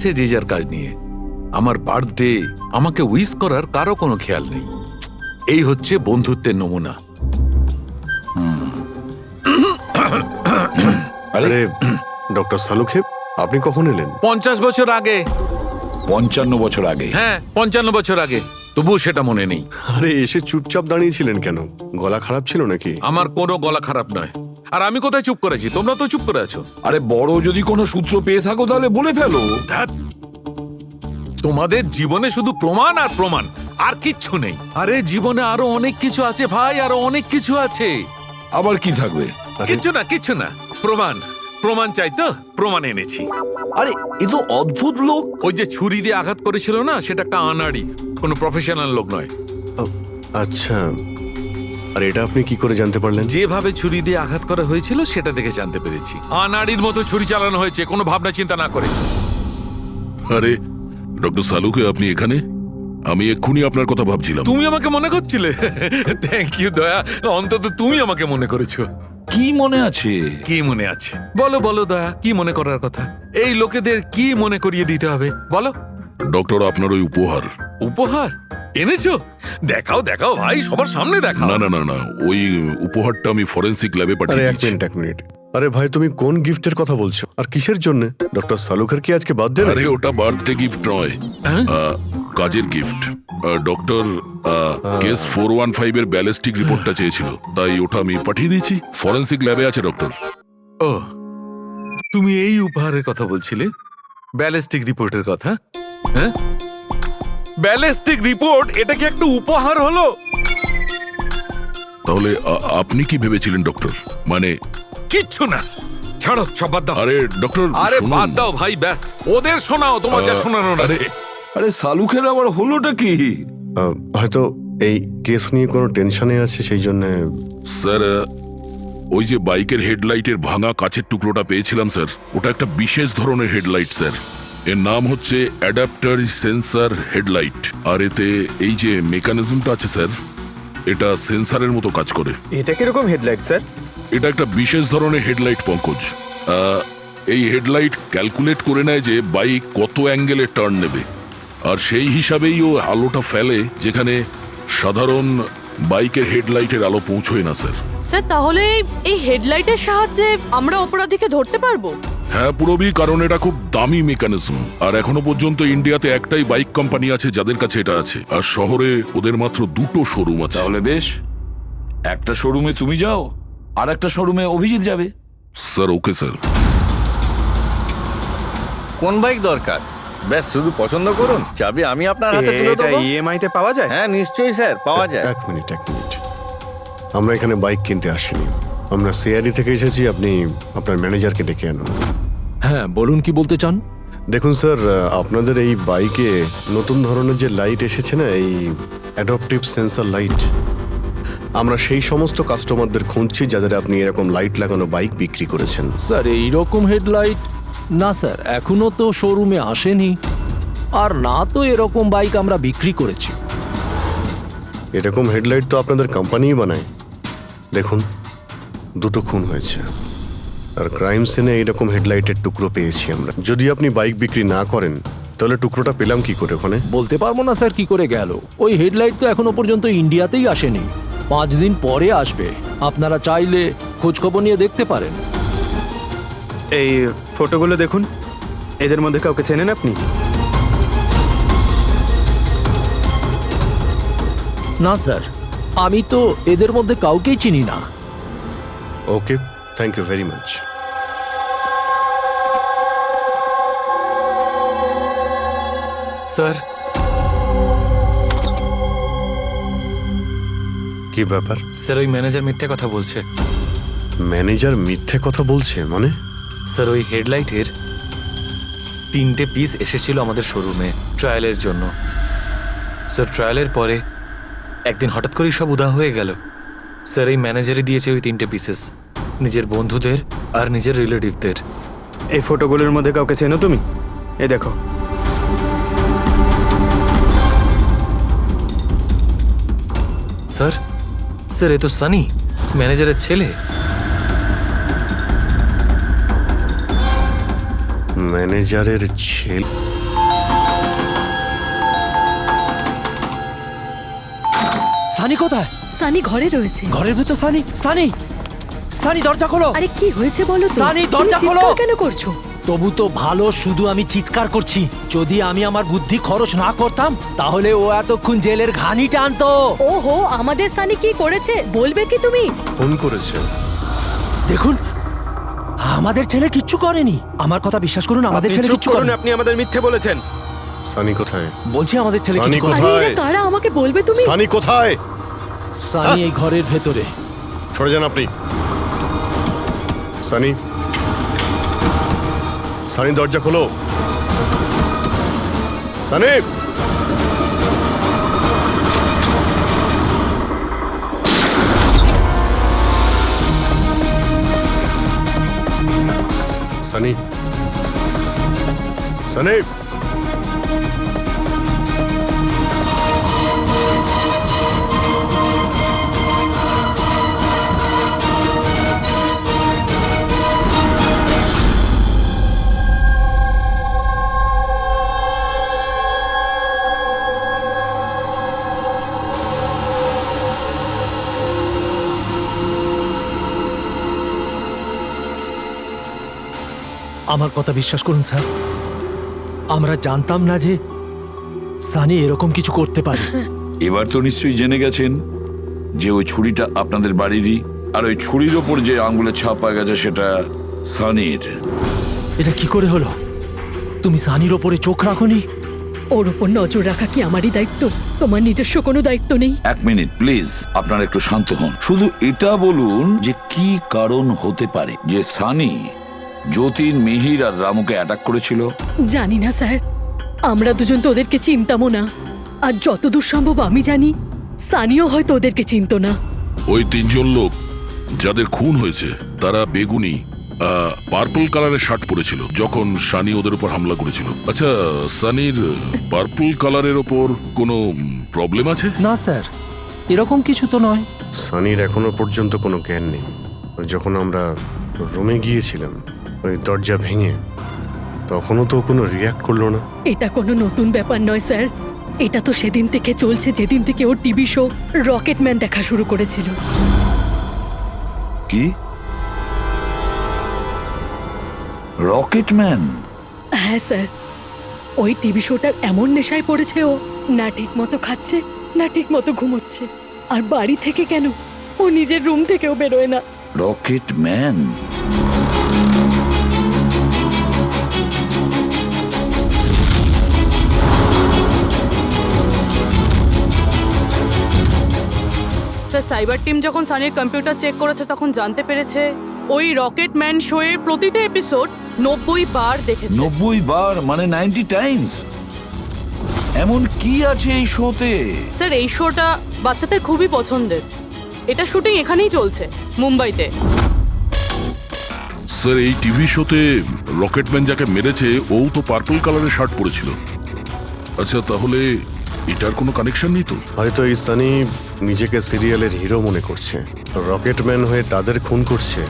সে যে যার কাজ নিয়ে। আমার বার্থডে আমাকে উইশ করার কারো কোনো খেয়াল নেই। এই হচ্ছে বন্ধুত্বের নমুনা। আরে ডক্টর সালুখে, আপনি কখন এলেন? 50 বছর আগে। 55 বছর আগে। হ্যাঁ, 55 বছর আগে। তবুও সেটা মনে নেই। আরে এসে চুপচাপ দাঁড়িয়েছিলেন কেন? গলা খারাপ ছিল নাকি? আমার কোনো গলা খারাপ নয়। আর আমি কোথায় চুপ করেছি? তোমরা তো চুপ করে আছো। আরে বড় যদি কোনো সূত্র পেয়ে থাকো তাহলে বলে ফেলো। ধ্যাৎ, তোমাদের জীবনে শুধু প্রমাণ আর প্রমাণ, আর কিচ্ছু নেই। আরে জীবনে আরো অনেক কিছু আছে ভাই, আরো অনেক কিছু আছে। আবার কি থাকবে? কিচ্ছু না। প্রমাণ প্রমাণ চাই তো, প্রমাণ এনেছি। আরে এ তো অদ্ভুত লোক। ওই যে ছুরি দিয়ে আঘাত করেছিল না, সেটা একটা আনাড়ি, কোনো প্রফেশনাল লোক নয়। আচ্ছা, আর এটা আপনি কি করে জানতে পারলেন? যেভাবে ছুরি দিয়ে আঘাত করা হয়েছিল সেটা দেখে জানতে পেরেছি। আনাড়ির মতো ছুরি চালানো হয়েছে, কোনো ভাবনা চিন্তা না করে। আরে ডক্টর সালুকে, আপনি এখানে? আমি এক্ষুনি আপনার কথা ভাবছিলাম। তুমি আমাকে মনে করছিলে? থ্যাংক ইউ দয়া, অন্তত তুমি আমাকে মনে করেছো। কি মনে আছে? কি মনে আছে? বলো বলো দয়া, কি মনে করার কথা? এই লোকেদের কি মনে করিয়ে দিতে হবে বলো। ডক্টর, আপনার ওই উপহার। উপহার এনেছো? দেখাও দেখাও ভাই, সবার সামনে দেখাও। না না না না, ওই উপহারটা আমি ফরেন্সিক ল্যাবে আরে পাঠিয়ে এক দিয়েছি। মিনিট এক মিনিট। আরে ভাই, তুমি কোন গিফটের কথা বলছো আর কিসের জন্য? ডক্টর সালুখের কি আজকে বার্থডে? আরে ওটা বার্থডে গিফট নয়, হ্যাঁ? কাজের গিফট। ডক্টর কেস 415 এর ব্যালিস্টিক রিপোর্টটা চেয়েছিল, তাই ওটা আমি পাঠিয়ে দিয়েছি। ফরেন্সিক ল্যাবে আছে ডক্টর। ও, তুমি এই উপহারের কথা বলছিলে? ব্যালিস্টিক রিপোর্টের কথা? হ্যাঁ, ব্যালিস্টিক রিপোর্ট, এটা কি একটা উপহার হলো? তাহলে আপনি কি ভেবেছিলেন ডক্টর? মানে কিচ্ছু না, ছাড়ো সব বাদ দাও। আরে ডক্টর, আরে শুনুন। বাদ দাও ভাই, ব্যাস ওদের শোনাও, তোমার যা শোনানোর আরে, আছে। আরে সালুখের আবার হলোটা কি? হয়তো এই কেস নিয়ে কোনো টেনশনে আছে, সেই জন্য। স্যার, ওই যে বাইকের হেডলাইটের ভাঙা কাচের টুকরোটা পেয়েছিলাম স্যার, ওটা একটা বিশেষ ধরনের হেডলাইট স্যার। এর নাম হচ্ছে অ্যাডাপ্টার সেন্সর হেডলাইট। আর এতে এই যে মেকানিজমটা আছে স্যার, এটা সেন্সরের মতো কাজ করে। এটা কিরকম হেডলাইট স্যার? এটা একটা বিশেষ ধরনের হেডলাইট পঙ্কজ। এই হেডলাইট ক্যালকুলেট করে নেয় যে বাইক কত অ্যাঙ্গেলে টার্ন নেবে, আর সেই হিসাবেই ও আলোটা ফেলে যেখানে সাধারণ বাইকের হেডলাইটের আলো পৌঁছয় না স্যার। স্যার, তাহলে এই হেডলাইটের সাহায্যে আমরা অপরাধীকে ধরতে পারবো? হ্যাঁ পুরবি, কারণ এটা খুব দামি মেকানিজম। আর এখনো পর্যন্ত ইন্ডিয়াতে একটাই বাইক কোম্পানি আছে যাদের কাছে এটা আছে, আর শহরে ওদের মাত্র 2টো শোরুম আছে। তাহলে বেশ, একটা শোরুমে তুমি যাও আর একটা শোরুমে অভিজিৎ যাবে। Sir okay sir. কোন বাইক দরকার? ব্যাস শুধু পছন্দ করুন, চাবি আমি আপনার হাতে তুলে এটা দেবো। ইএমআই তে পাওয়া যায়? হ্যাঁ নিশ্চয়ই স্যার, পাওয়া যায়। এক মিনিট। আমরা এখানে বাইক কিনতে আসিনি, আমরা সিআইডি থেকে এসেছি। আপনি আপনার ম্যানেজারকে ডেকে আনুন। হ্যাঁ, বলুন কি বলতে চান? দেখুন স্যার, আপনাদের এই বাইকে নতুন ধরনের যে লাইট এসেছে না, এই অ্যাডাপটিভ সেন্সর লাইট, আমরা সেই সমস্ত কাস্টমারদের খুঁজছি যাদের আপনি এরকম লাইট লাগানো বাইক বিক্রি করেছেন। স্যার, এই রকম হেডলাইট না স্যার, এখনো তো শোরুমে আসেনি, আর না তো এরকম বাইক আমরা বিক্রি করেছি। এরকম হেডলাইট তো আপনাদের কোম্পানিই বানায়। দেখুন, 2টো খুন হয়েছে, আর ক্রাইম সিনে এইরকম হেডলাইটের টুকরো পেয়েছি আমরা। যদি আপনি বাইক বিক্রি না করেন তাহলে টুকরোটা পেলাম কি করে ওখানে? বলতে পারবো না স্যার কি করে গেল। ওই হেডলাইট তো এখনো পর্যন্ত ইন্ডিয়াতেই আসেনি, 5 দিন পরে আসবে। আপনারা চাইলে খোঁজখবর নিয়ে দেখতে পারেন। এই ফটোগুলো দেখুন, এদের মধ্যে কাউকে চেনেন আপনি? না স্যার, আমি তো এদের মধ্যে কাউকেই চিনি না। Okay, thank you very much. Sir, কি ব্যাপার? স্যার, ওই ম্যানেজার মিথ্যে কথা বলছে। ম্যানেজার মিথ্যে কথা বলছে মানে? স্যার, ওই হেডলাইটের 3টে পিস এসেছিল আমাদের শোরুমে ট্রায়ালের জন্য। স্যার, ট্রায়ালের পরে একদিন হঠাৎ করেই সব উধাও হয়ে গেল। স্যার, এই ম্যানেজারই দিয়েছে ওই 3টে পিসেস, নিজের বন্ধুদের আর নিজের রিলেটিভদের। এই ফটোগুলোর মধ্যে কাউকে চেনো তুমি? এই দেখো। স্যার, স্যার, এ তো সানি, ম্যানেজারের ছেলে। ম্যানেজারের ছেলে? সানি কোথায়? সানি ঘরে রয়েছে। ঘরের ভেতর সানি? সানি, সানি দরজা খোলো। আরে কি হয়েছে বলো তো? সানি, তুমি দরজা খোলো। চিৎকার কেন করছো? তবু তো ভালো, শুধু আমি চিৎকার করছি। যদি আমি আমার বুদ্ধি খরচ না করতাম তাহলে ও এতক্ষণ জেলের ঘানি টানতো। ওহো, আমাদের সানি কি করেছে বলবে কি তুমি? ফোন করেছে। দেখুন, আমাদের ছেলে কিচ্ছু করেনি। আমার কথা বিশ্বাস করুন, আমাদের আপনি ছেলে চুপ কিচ্ছু করুন, করেনি। আপনি আমাদের মিথ্যে বলেছেন। সানি কোথায়? বলছি আমাদের ছেলে সানি কিছু করেনি। আরে কোথায়? এরা কারা আমাকে বলবে তুমি? সানি কোথায়? সানি এই ঘরের ভেতরে। সরে যান আপনি। সানি, সানি দরজা খোলো। সানি, সানি, সানি। আমার কথা বিশ্বাস করুন স্যার, আমরা জানতাম না যে সানি এরকম কিছু করতে পারে। এবার তো নিশ্চয়ই জেনে গেছেন যে ওই ছুরিটা আপনাদের বাড়িরই, আর ওই ছুরির ওপর যে আঙ্গুলের ছাপ পাওয়া গেছে সেটা সানির। এটা কি করে হলো? তুমি সানির ওপরে চোখ রাখোনি? ওর উপর নজর রাখা কি আমারই দায়িত্ব? তোমার নিজস্ব কোনো দায়িত্ব নেই? এক মিনিট প্লিজ, আপনারা একটু শান্ত হন। শুধু এটা বলুন যে কি কারণ হতে পারে যে সানি যতীন, মিহির আর রামুকে অ্যাটাক করেছিল। জানি না স্যার, আমরা দুজন তো ওদেরকে চিনতামও না। আর যতদূর সম্ভব আমি জানি সানিও হয়তো ওদেরকে চিনতো না। ওই তিনজন লোক যাদের খুন হয়েছে তারা বেগুনি পার্পল কালারের শার্ট পরেছিল যখন সানি ওদের উপর হামলা করেছিল। আচ্ছা, সানির পার্পল কালারের ওপর কোনো প্রবলেম আছে? না স্যার, এরকম কিছু তো নয়। সানির এখনো পর্যন্ত কোনো জ্ঞান নেই। যখন আমরা রুমে গিয়েছিলাম ওই দরজা ভেঙে, তখনও তো কোনো রিয়াক্ট করলো না। এটা কোনো নতুন ব্যাপার নয় স্যার, এটা তো সেদিন থেকে চলছে যেদিন থেকে ওর টিভি শো রকেটম্যান দেখা শুরু করেছিল। কি? রকেটম্যান? হ্যাঁ স্যার, ওই টিভি শোটার এমন নেশায় পড়েছে ও, না ঠিক মতো খাচ্ছে না ঠিক মতো ঘুমোচ্ছে। আর বাড়ি থেকে কেন, ও নিজের রুম থেকেও বেরোয় না। রকেটম্যান? স্যার, সাইবার টিম যখন সানির কম্পিউটার চেক করেছে তখন জানতে পেরেছে ওই রকেটম্যান শো এর প্রতিটা এপিসোড 90 বার দেখেছে। 90 বার মানে 90 টাইমস? এমন কি আছে এই শোতে? স্যার, এই শোটা বাচ্চাদের খুবই পছন্দের। এটা শুটিং এখানেই চলছে, মুম্বাইতে। স্যার, এই টিভি শোতে রকেটম্যান যাকে মেরেছে ও তো পার্পল কালারের শার্ট পরেছিল। আচ্ছা, তাহলে এটার কোনো কানেকশন নেই তো? হয়তো এই সানি নিজেকে সিরিয়ালের হিরো মনে করছে, রকেটম্যান হয়ে তাদের খুন করছে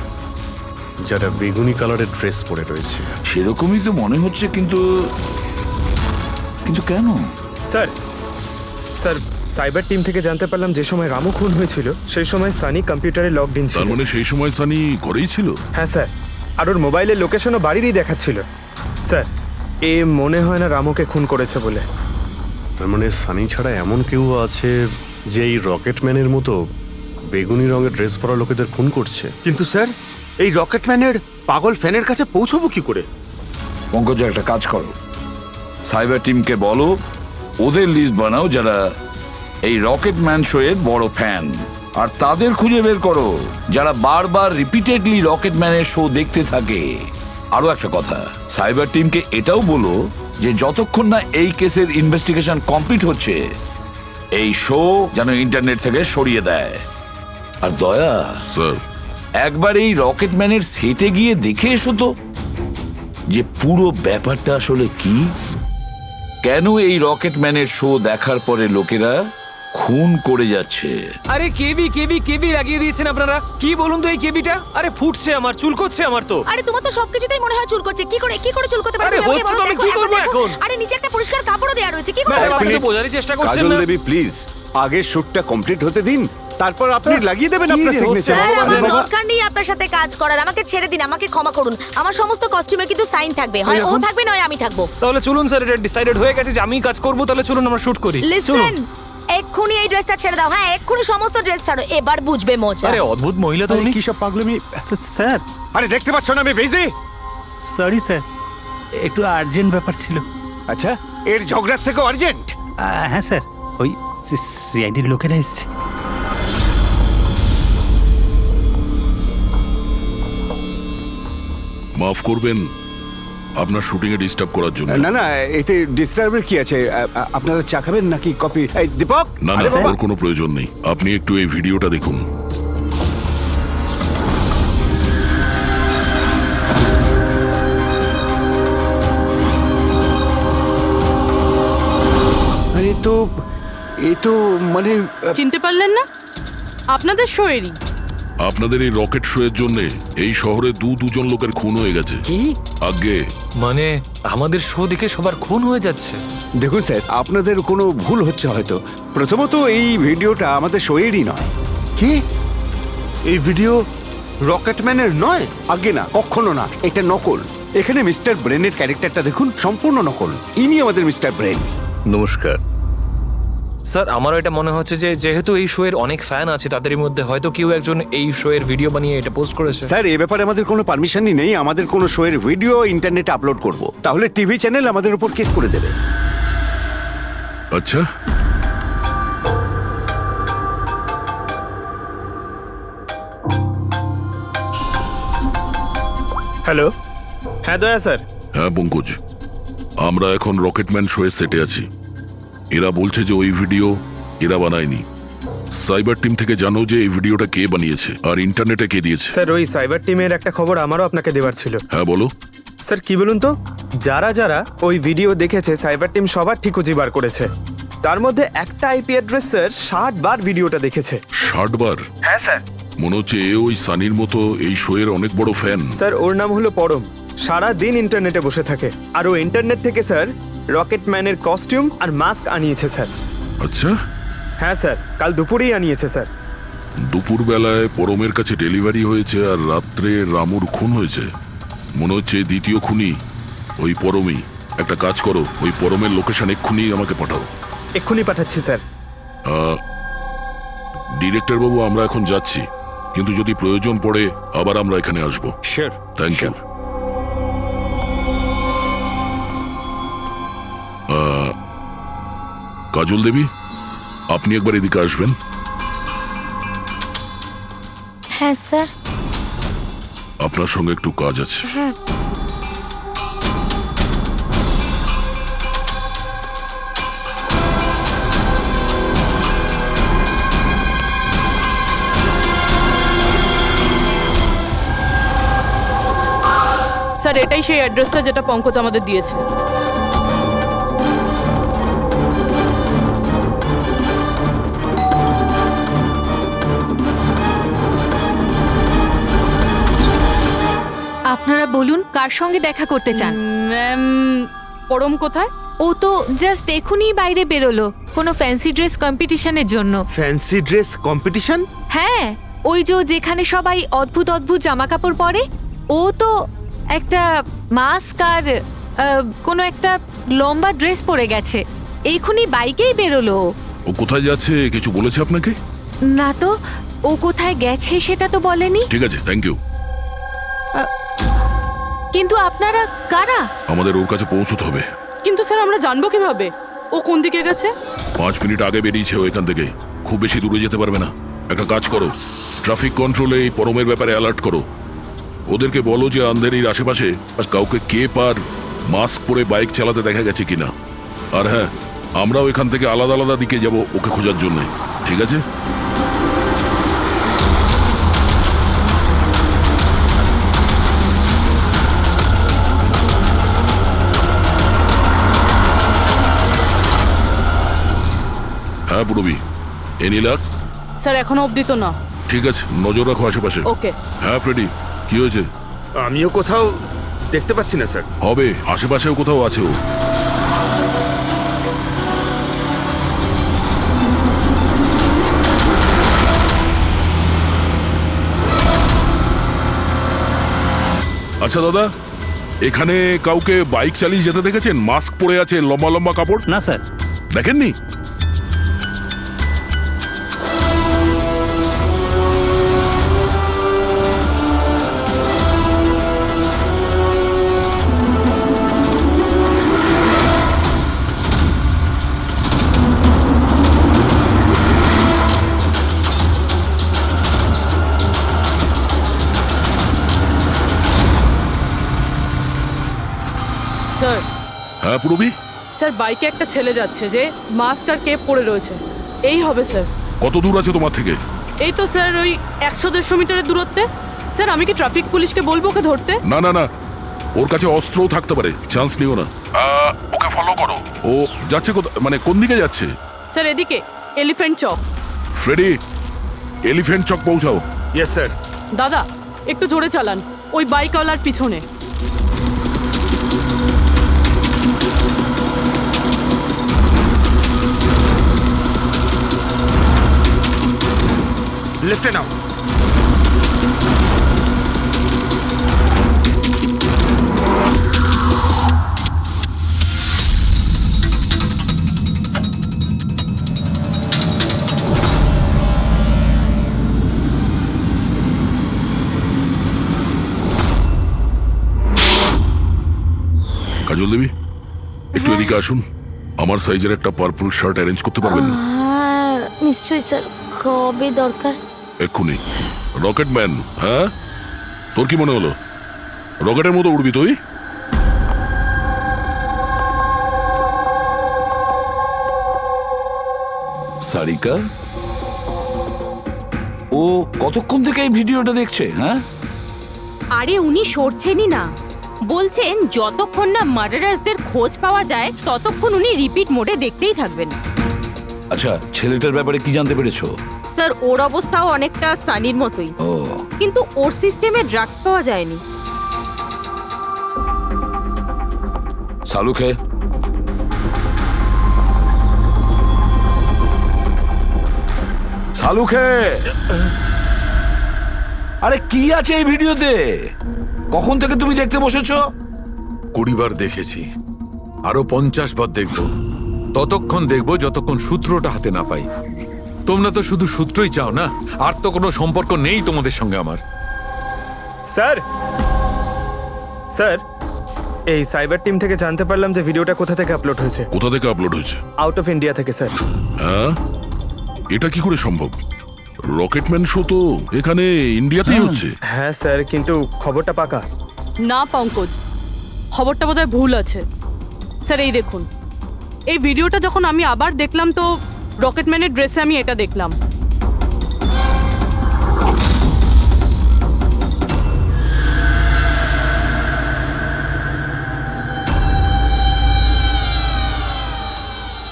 যারা বেগুনি কালারের ড্রেস পরে রয়েছে। সেরকমই তো মনে হচ্ছে, কিন্তু কিন্তু কেন? স্যার, স্যার, সাইবার টিম থেকে জানতে পারলাম যে সময় রামু খুন হয়েছিল সেই সময় সানি কম্পিউটারে লগড ইন ছিল। তার মানে সেই সময় সানি ঘরেই ছিল? হ্যাঁ স্যার, আর ওর মোবাইলের লোকেশনও বাড়িরই দেখাচ্ছিল। স্যার, এ মনে হয় না রামুকে খুন করেছে বলে। তার মানে সানি ছাড়া এমন কেউ আছে যে এই রকেটম্যানের মতো বেগুনি রঙের ড্রেস পরা লোকেদের খুন করছে। কিন্তু স্যার, এই রকেটম্যানের পাগল ফ্যানের কাছে পৌঁছবো কি করে? পঙ্কজ, একটা কাজ করো, সাইবার টিমকে বলো ওদের লিস্ট বানাও যারা এই রকেটম্যান শো এর বড় ফ্যান, আর তাদের খুঁজে বের করো যারা বারবার রিপিটেডলি রকেটম্যানের শো দেখতে থাকে। আরো একটা কথা, সাইবার টিমকে এটাও বলো যে যতক্ষণ না এই কেসের ইনভেস্টিগেশন কমপ্লিট হচ্ছে এই শো যেন ইন্টারনেট থেকে সরিয়ে দেয়। আর দয়া, স্যার, একবার এই রকেটম্যানের সেটে গিয়ে দেখে এসো তো যে পুরো ব্যাপারটা আসলে কি, কেন এই রকেটম্যানের শো দেখার পরে লোকেরা খুন করে যাচ্ছে। আরে কেবি কেবি কেবি লাগিয়ে দিয়েছেন আপনারা। কি বলুন তো এই কেবিটা? আরে ফুটছে আমার, চুলকোচ্ছে আমার তো। আরে তোমার তো সবকিছুতেই মনে হয় চুল করছে। কি করে চুল করতে পারে? আরে তুমি আমাকে হচ্ছে তো, বলো, আমি দেখো, কি একবার করবো দেখো। এখন? আরে নিচে একটা পরিষ্কার কাপড়ও দেয়া রয়েছে, কি করে? ম্যাডাম, আপনি তো বোঝারই চেষ্টা করছেন কাজল না। দেবী প্লিজ, আগে শুটটা কমপ্লিট হতে দিন, তারপর আপনি লাগিয়ে দেবেন আপনার সিগনেচার। স্যার আমার দরকার নেই আপনার সাথে কাজ করার, আমাকে ছেড়ে দিন, আমাকে ক্ষমা করুন। আমার সমস্ত কস্টিউমে কিন্তু সাইন থাকবে, হয় ও থাকবে নয় আমি থাকবো। তাহলে চলুন স্যার, এটা ডিসাইডেড হয়ে গেছে যে আমি কাজ করব, তাহলে চলুন আমরা শুট করি। লিসেন, এক্ষুনি এই ড্রেসটা ছেড়ে দাও। হ্যাঁ, এক্ষুনি সমস্ত ড্রেস ছাড়ো, এবার বুঝবে মজা। আরে অদ্ভুত মহিলা তো উনি। কি সব পাগলামি স্যার? আরে দেখতে পাচ্ছ না আমি বিজি? সরি স্যার, একটু আর্জেন্ট ব্যাপার ছিল। আচ্ছা, এর ঝগড়ার থেকে আর্জেন্ট? হ্যাঁ স্যার, ওই সিআইডির লোকেরা এসছে। মাফ করবেন আপনার শুটিং এ ডিস্টার্ব করার জন্য। না না, এতে ডিস্টার্বের কি আছে? আপনারা চা খাবেন নাকি কফি? এই দীপক, না না, ওর কোনো প্রয়োজন নেই। আপনি একটু এই ভিডিওটা দেখুন। আরে তো এ তো মানে চিনতে পারলেন না? আপনাদের শোয়েরই। আপনাদের এই রকেট শো এর জন্য এই শহরে দুজন লোকের খুন হয়ে গেছে। কি? আগে মানে আমাদের শো দেখে সবার খুন হয়ে যাচ্ছে। দেখুন স্যার, আপনাদের কোনো ভুল হচ্ছে হয়তো। প্রথমত এই ভিডিওটা আমাদের শোয়েরই নয়। কি? এই ভিডিও রকেটম্যানের নয়? আগে না, কখনো না, এটা নকল। এখানে মিস্টার ব্রেনের ক্যারেক্টারটা দেখুন, সম্পূর্ণ নকল। ইনি আমাদের মিস্টার ব্রেন। নমস্কার। স্যার আমারও এটা মনে হচ্ছে যে যেহেতু এই শো এর অনেক ফ্যান আছে, তাদের মধ্যে হয়তো কেউ একজন এই শো এর ভিডিও বানিয়ে এটা পোস্ট করেছে। স্যার, এ ব্যাপারে আমাদের কোনো পারমিশনই নেই। আমাদের কোনো শোয়ের ভিডিও ইন্টারনেটে আপলোড করব, তাহলে টিভি চ্যানেল আমাদের উপর কেস করে দেবে। আচ্ছা, হ্যালো, হ্যাঁ দয়া স্যার। হ্যাঁ পঙ্কজ, আমরা এখন রকেটম্যান শো এর সেটে আছি। এরা বলছে যে ওই ভিডিও এরা বানায়নি। সাইবার টিম থেকে জানো যে এই ভিডিওটা কে বানিয়েছে আর ইন্টারনেটে কে দিয়েছে? স্যার ওই সাইবার টিমের একটা খবর আমারও আপনাকে দেওয়ার ছিল। হ্যাঁ বলো। স্যার কি বলুন তো, যারা যারা ওই ভিডিও দেখেছে সাইবার টিম সবার ঠিকুজি বার করেছে। তার মধ্যে একটা আইপি অ্যাড্রেস স্যার 60 বার ভিডিওটা দেখেছে। 60 বার? হ্যাঁ স্যার। মনে হচ্ছে এ ওই সানির মতো এই শো এর অনেক বড় ফ্যান। স্যার ওর নাম হলো পরম, সারা দিন ইন্টারনেটে বসে থাকে। আর ও ইন্টারনেট থেকে স্যার রকেটম্যানের কস্টিউম আর মাস্ক আনিয়েছে স্যার। আচ্ছা, হ্যাঁ স্যার, কাল দুপুরেই আনিয়েছে স্যার। দুপুর বেলায় পরমের কাছে ডেলিভারি হয়েছে আর রাত্রে রামুর খুন হয়েছে। মনে হচ্ছে দ্বিতীয় খুনি ওই পরমই। একটা কাজ করো, ওই পরমের লোকেশন এক্ষুনি আমাকে পাঠাও। এক্ষুনি পাঠাচ্ছি স্যার। ডিরেক্টর বাবু, আমরা এখন যাচ্ছি, কিন্তু যদি প্রয়োজন পড়ে আবার আমরা এখানে আসবো। Sure. Thank you. Kajal Devi, আপনি একবার এদিকে আসবেন। হ্যাঁ স্যার। আপনার সঙ্গে একটু কাজ আছে। হ্যাঁ। স্যার এটাই সেই অ্যাড্রেসটা যেটা পঙ্কজ আমাদের দিয়েছে। আপনারা বলুন কার সঙ্গে দেখা করতে চান? ম্যাম, পরম কোথায়? ও তো জাস্ট এখনই বাইরে বেরোলো কোনো ফ্যান্সি ড্রেস কম্পিটিশনের জন্য। Fancy dress competition? হ্যাঁ, ওই যে যেখানে সবাই অদ্ভুত অদ্ভুত জামা কাপড় পরে, ও তো একটা মাস্ক আর কোনো একটা লম্বা ড্রেস পরে গেছে। এখনই বাইকেই বেরোলো। ও কোথায় যাচ্ছে কিছু বলেছে আপনাকে? না তো, ও কোথায় গেছে সেটা তো বলেনি। ঠিক আছে, থ্যাংক ইউ। কিন্তু আপনারা কারা? আমাদের ওর কাছে পৌঁছতে হবে। কিন্তু স্যার আমরা জানবো কিভাবে ও কোন দিকে গেছে? 5 মিনিট আগে বেরিয়েছে ও এখান থেকে, খুব বেশি দূরে যেতে পারবে না। একটা কাজ করো, ট্রাফিক কন্ট্রোলে এই পরমের ব্যাপারে অ্যালার্ট করো। ওদেরকে বলো যে আন্ধেরির আশেপাশে কাউকে কেপ আর মাস্ক পরে বাইক চালাতে দেখা গেছে কিনা। আর হ্যাঁ, আমরাও এখান থেকে আলাদা আলাদা দিকে যাব ওকে খোঁজার জন্য। ঠিক আছে? হ্যাঁ পুরবি, এনিলাক। স্যার এখনো অবধি তো না। ঠিক আছে, নজর রাখো আশেপাশে। ওকে। হ্যাঁ ফ্রেডি, কি হয়েছে? আমিও কোথাও দেখতে পাচ্ছি না স্যার। হবে, আশেপাশেও কোথাও আছে ও। আচ্ছা দাদা, এখানে কাউকে বাইক চালিয়ে যেতে দেখেছেন? মাস্ক পরে আছে, লম্বা লম্বা কাপড়? না স্যার। দেখেননি? স্যার হ্যাঁ পুরবি, স্যার বাইকে একটা ছেলে যাচ্ছে যে মাস্ক আর কেপ পরে রয়েছে। এই হবে স্যার। কত দূর আছে তোমার থেকে? এই তো স্যার ওই 100-150 মিটারের দূরত্বে। স্যার আমি কি ট্রাফিক পুলিশকে বলবো ওকে ধরতে? না না না, ওর কাছে অস্ত্রও থাকতে পারে, চান্স নিও না। ওকে ফলো করো। ও যাচ্ছে মানে কোন দিকে যাচ্ছে? স্যার এদিকে Elephant Chowk. Freddie, Elephant Chowk পৌঁছাও। Yes sir. দাদা একটু জোরে চালান, ওই বাইকওয়ালার পিছনে। লেফটে নাও। কাজল দেবী, একটু এদিকে আসুন। আমার সাইজের একটা পার্পল শার্ট অ্যারেঞ্জ করতে পারবেন? হ্যাঁ নিশ্চয়ই স্যার। কবে দরকার? এক্ষুনি। রকেটম্যান, হ্যাঁ? তোর কি মনে হলো রকেটের মতো উড়বি তুই? সারিকা, ও কতক্ষণ থেকে এই ভিডিওটা দেখছে? হ্যাঁ, আরে উনি সরছেনই না, বলছেন যতক্ষণ না মার্ডারার্সদের খোঁজ পাওয়া যায় ততক্ষণ উনি রিপিট মোডে দেখতেই থাকবেন। আচ্ছা, ছেলেটার ব্যাপারে কি জানতে পেরেছো? স্যার ওর অবস্থাও অনেকটা সানির মতোই, ও, কিন্তু ওর সিস্টেমে ড্রাগস পাওয়া যায়নি। সালুকে, সালুকে, আরে কি আছে এই ভিডিওতে? কখন থেকে তুমি দেখতে বসেছো? 20 বার দেখেছি, আরো 50 বার দেখবো। ততক্ষণ দেখবো যতক্ষণ সূত্রটা হাতে না পাই। তোমরা তো শুধু সূত্রই চাও না, আর তো কোনো সম্পর্ক নেই তোমাদের সঙ্গে আমার। স্যার, স্যার এই সাইবার টিম থেকে জানতে পারলাম যে ভিডিওটা কোথা থেকে আপলোড হয়েছে। কোথা থেকে আপলোড হয়েছে? আউট অফ ইন্ডিয়া থেকে স্যার। হ্যাঁ, এটা কি করে সম্ভব? রকেটম্যান শো তো এখানে ইন্ডিয়াতেই হচ্ছে। হ্যাঁ স্যার, কিন্তু খবরটা পাকা। না পঙ্কজ, খবরটা বোধহয় ভুল আছে। স্যার এই দেখুন, এই ভিডিওটা যখন আমি আবার দেখলাম তো রকেটম্যানের ড্রেসে আমি এটা দেখলাম।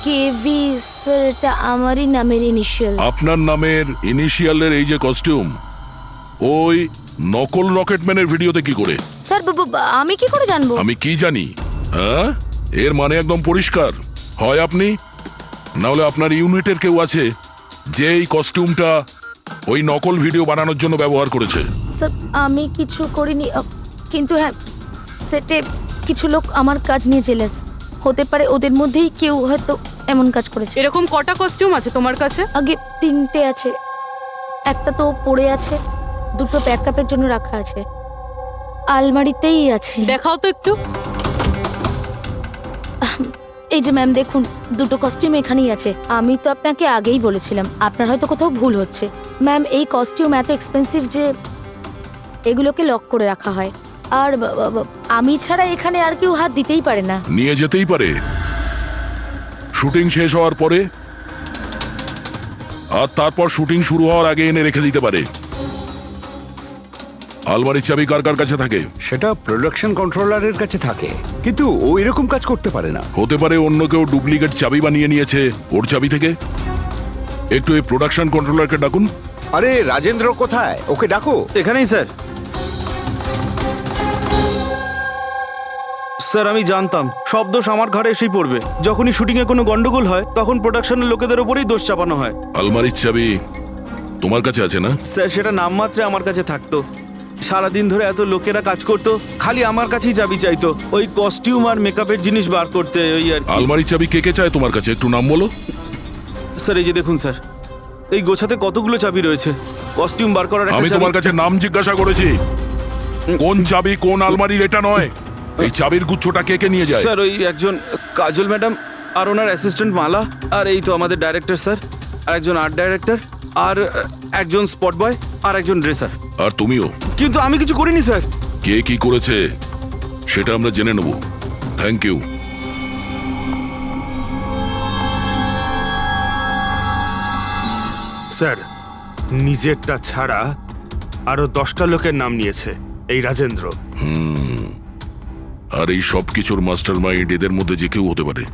কেভি স্যার, এটা আমারই নামের ইনিশিয়াল। আপনার নামের ইনিশিয়ালের এই যে কস্টিউম, ওই নকল রকেটম্যানের ভিডিওতে কি করে? স্যার আমি কি করে জানবো? আমি কি জানি? হ্যাঁ, এর মানে একদম পরিষ্কার, হয় আপনি না হলে আপনার ইউনিটের কেউ আছে যে এই কস্টিউমটা ওই নকল ভিডিও বানানোর জন্য ব্যবহার করেছে। স্যার আমি কিছু করিনি, কিন্তু হ্যাঁ সেটে কিছু লোক আমার কাজ নিয়ে জেলাস। হতে পারে ওদের মধ্যেই কেউ হয়তো এমন কাজ করেছে। এরকম কটা কস্টিউম আছে তোমার কাছে? আগে 3টে আছে, একটা তো পড়ে আছে, 2টো ব্যাকআপের জন্য রাখা আছে, আলমারিতেই আছে। দেখাও তো একটু। এই যে ম্যাম দেখুন, 2টো কস্টিউম এখানেই আছে। আমি তো আপনাকে আগেই বলেছিলাম, আপনার হয়তো কোথাও ভুল হচ্ছে। ম্যাম এই কস্টিউম এত এক্সপেন্সিভ যে এগুলোকে লক করে রাখা হয়, আর আমি ছাড়া এখানে আর কেউ হাত দিতেই পারে না। নিয়ে যেতেই পারে শুটিং শেষ হওয়ার পরে, আর তারপর শুটিং শুরু হওয়ার আগে এনে রেখে দিতে পারে। আলমারির চাবি কার কার কাছে থাকে? সেটা প্রোডাকশন কন্ট্রোলারের কাছে থাকে, কিন্তু ও এরকম কাজ করতে পারে না। হতে পারে অন্য কেউ ডুপ্লিকেট চাবি বানিয়ে নিয়েছে ওর চাবি থেকে। একটু এই প্রোডাকশন কন্ট্রোলারকে ডাকুন। আরে রাজেন্দ্র কোথায়? ওকে ডাকো। এখানেই স্যার। স্যার আমি জানতাম সব দোষ আমার ঘরে এসেই পড়বে। যখনই শুটিংয়ে কোনো গন্ডগোল হয় তখন প্রোডাকশনের লোকেদের ওপরেই দোষ চাপানো হয়। আলমারির চাবি তোমার কাছে আছে না? স্যার সেটা নামমাত্রে আমার কাছে থাকতো, সারাদিন ধরে এত লোকেরা কাজ করতো, খালি আমার কাছেই চাবি চাইতো ওই কস্টিউম আর মেকআপের জিনিস বার করতে, ওই আর কি। আলমারি চাবি কে কে চায় তোমার কাছে, একটু নাম বলো। স্যার এই যে দেখুন স্যার, এই গোছাতে কতগুলো চাবি রয়েছে। কস্টিউম বার করার একটা আমি চাবি- তোমার কাছে নাম জিজ্ঞাসা করেছি, কোন চাবি কোন আলমারির এটা নয়। এই চাবির গুচ্ছটা কে কে নিয়ে যায়? স্যার ওই একজন কাজল ম্যাডাম আর ওনার অ্যাসিস্ট্যান্ট মালা, আর এই তো আমাদের ডাইরেক্টর স্যার, আর একজন আর্ট ডাইরেক্টর, আর একজন স্পট বয়, আর একজন ড্রেসার। আর তুমিও। কিন্তু আমি কিছু করিনি স্যার। কে কি করেছে সেটা আমরা জেনে নেব। Thank you. স্যার নিজেরটা ছাড়া আরো 10টা লোকের নাম নিয়েছে এই রাজেন্দ্র। আর এই সব কিছুর মাস্টার মাইন্ড এদের মধ্যে যে কেউ হতে পারে,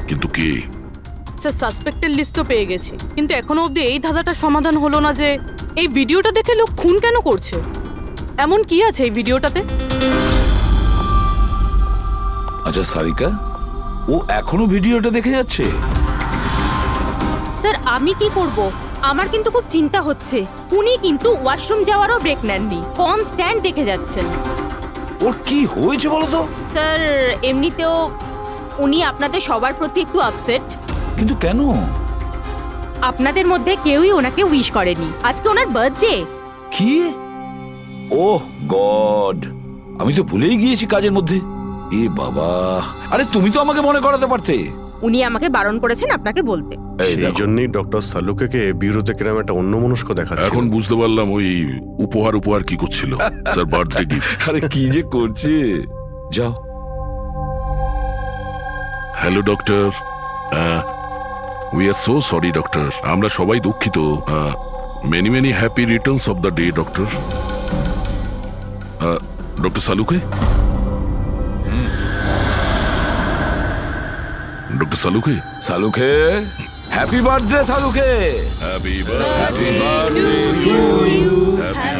কিন্তু কে? স্যার সাসপেক্টেড লিস্ট তো পেয়ে গেছি, কিন্তু এখনো অবধি এই ধাঁধাটার সমাধান হলো না যে এই ভিডিওটা দেখে লোক খুন কেন করছে। এমন কি আছে এই ভিডিওটাতে? আচ্ছা সারিকা, ও এখনো ভিডিওটা দেখে যাচ্ছে? স্যার আমি কি করব? আমার কিন্তু খুব চিন্তা হচ্ছে। উনি কিন্তু ওয়াশরুম যাওয়ারও ব্রেক নেননি, কনস্ট্যান্ট দেখে যাচ্ছেন। ওর কি হয়েছে বলো তো? স্যার এমনিতেও উনি আপনাদের সবার প্রতি একটু আপসেট। কিন্তু কেন? আপনাদের মধ্যে কেউই ওনাকে উইশ করেনি। আজকে ওনার বার্থডে। কি? ওহ গড, আমি তো ভুলেই গিয়েছি কাজের মধ্যে। এ বাবা, আরে তুমি তো আমাকে মনে করাতে পারতে। উনি আমাকে বারণ করেছেন আপনাকে বলতে। সেই জন্যই ডক্টর সালুকে বিউরোতে কিরম একটা অন্যমনস্ক দেখাচ্ছে। এখন বুঝতে পারলাম ওই উপহার কি করছিল। Sir birthday gift. আরে কি যে করছে। যাও। Hello doctor, we are so sorry doctor, আমরা সবাই দুঃখিত। Many many happy returns of the day doctor. Doctor Saluke, doctor Saluke, Saluke, happy birthday Saluke. Happy happy birthday to you,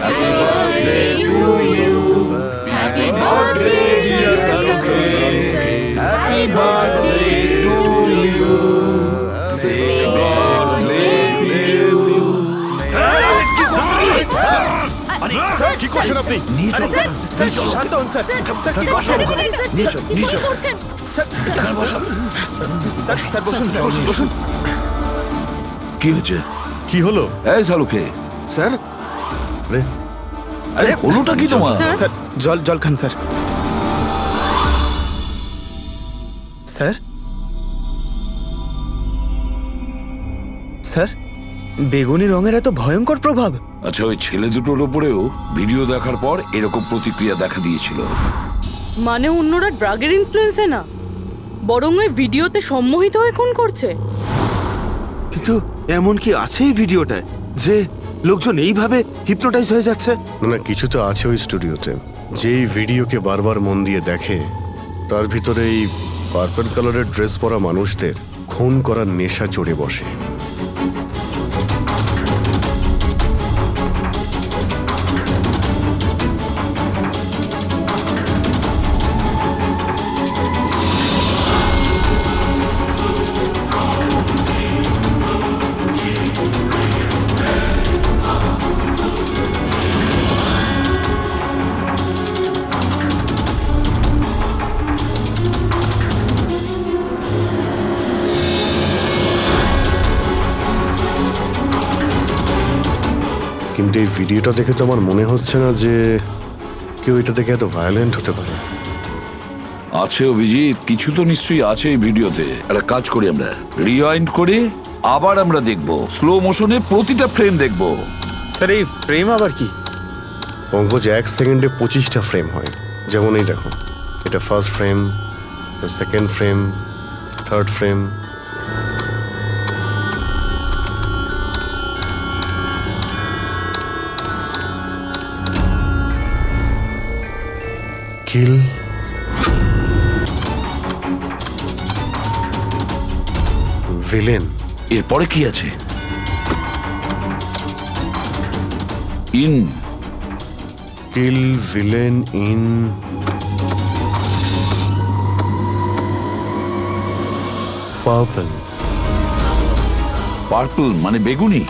happy birthday to you, happy birthday dear Saluke, happy birthday to you, say God bless you. কি করছো কি? Sir কি করছেন আপনি? নিয়ে চলো, নিয়ে চলো। শান্ত হন স্যার। স্যার বসো, নিয়ে চলো, নিয়ে চলো। এখানে বসো। স্যার বসুন, স্যার বসুন। কি হচ্ছে? কি হলো? এই সালুকে। স্যার আরে আরে হলোটা কি তোমার? স্যার জল খান স্যার। স্যার স্যার বেগুনি রঙের এত ভয়ঙ্কর প্রভাব। আচ্ছা, ওই ছেলে দুটোর ওপরেও ভিডিও দেখার পর এরকম প্রতিক্রিয়া দেখা দিয়েছিল। মানে অন্যরা ড্রাগের ইনফ্লুয়েন্সে না, বরং ওই ভিডিওতে সম্মোহিত হয়ে খুন করছে। কিন্তু এমন কি আছে এই ভিডিওটায় যে লোকজন এইভাবে হিপনোটাইজ হয়ে যাচ্ছে? না কিছু তো আছে ওই স্টুডিওতে। যেই ভিডিওকে বারবার মন দিয়ে দেখে তার ভিতরে এই পার্পল কালারের ড্রেস পরা মানুষদের খুন করার নেশা চড়ে বসে। কিন্তু এই ভিডিওটা দেখে তো আমার মনে হচ্ছে না যে কেউ এটা দেখে এত ভায়োলেন্ট হতে পারে। আছে অভিজিৎ, কিছু তো নিশ্চয়ই আছে এই ভিডিওতে। একটা কাজ করি, আমরা রিওয়াইন্ড করে আবার আমরা দেখব, স্লো মোশনে প্রতিটা ফ্রেম দেখব। স্যার এই ফ্রেম আবার কি? পঙ্কজ 1 সেকেন্ডে 25টা ফ্রেম হয়। যেমন এই দেখো, এটা first frame, second frame, third frame. Kill, villain. এরপরে কি আছে? In, kill, villain, in, purple. Purple মানে বেগুনি।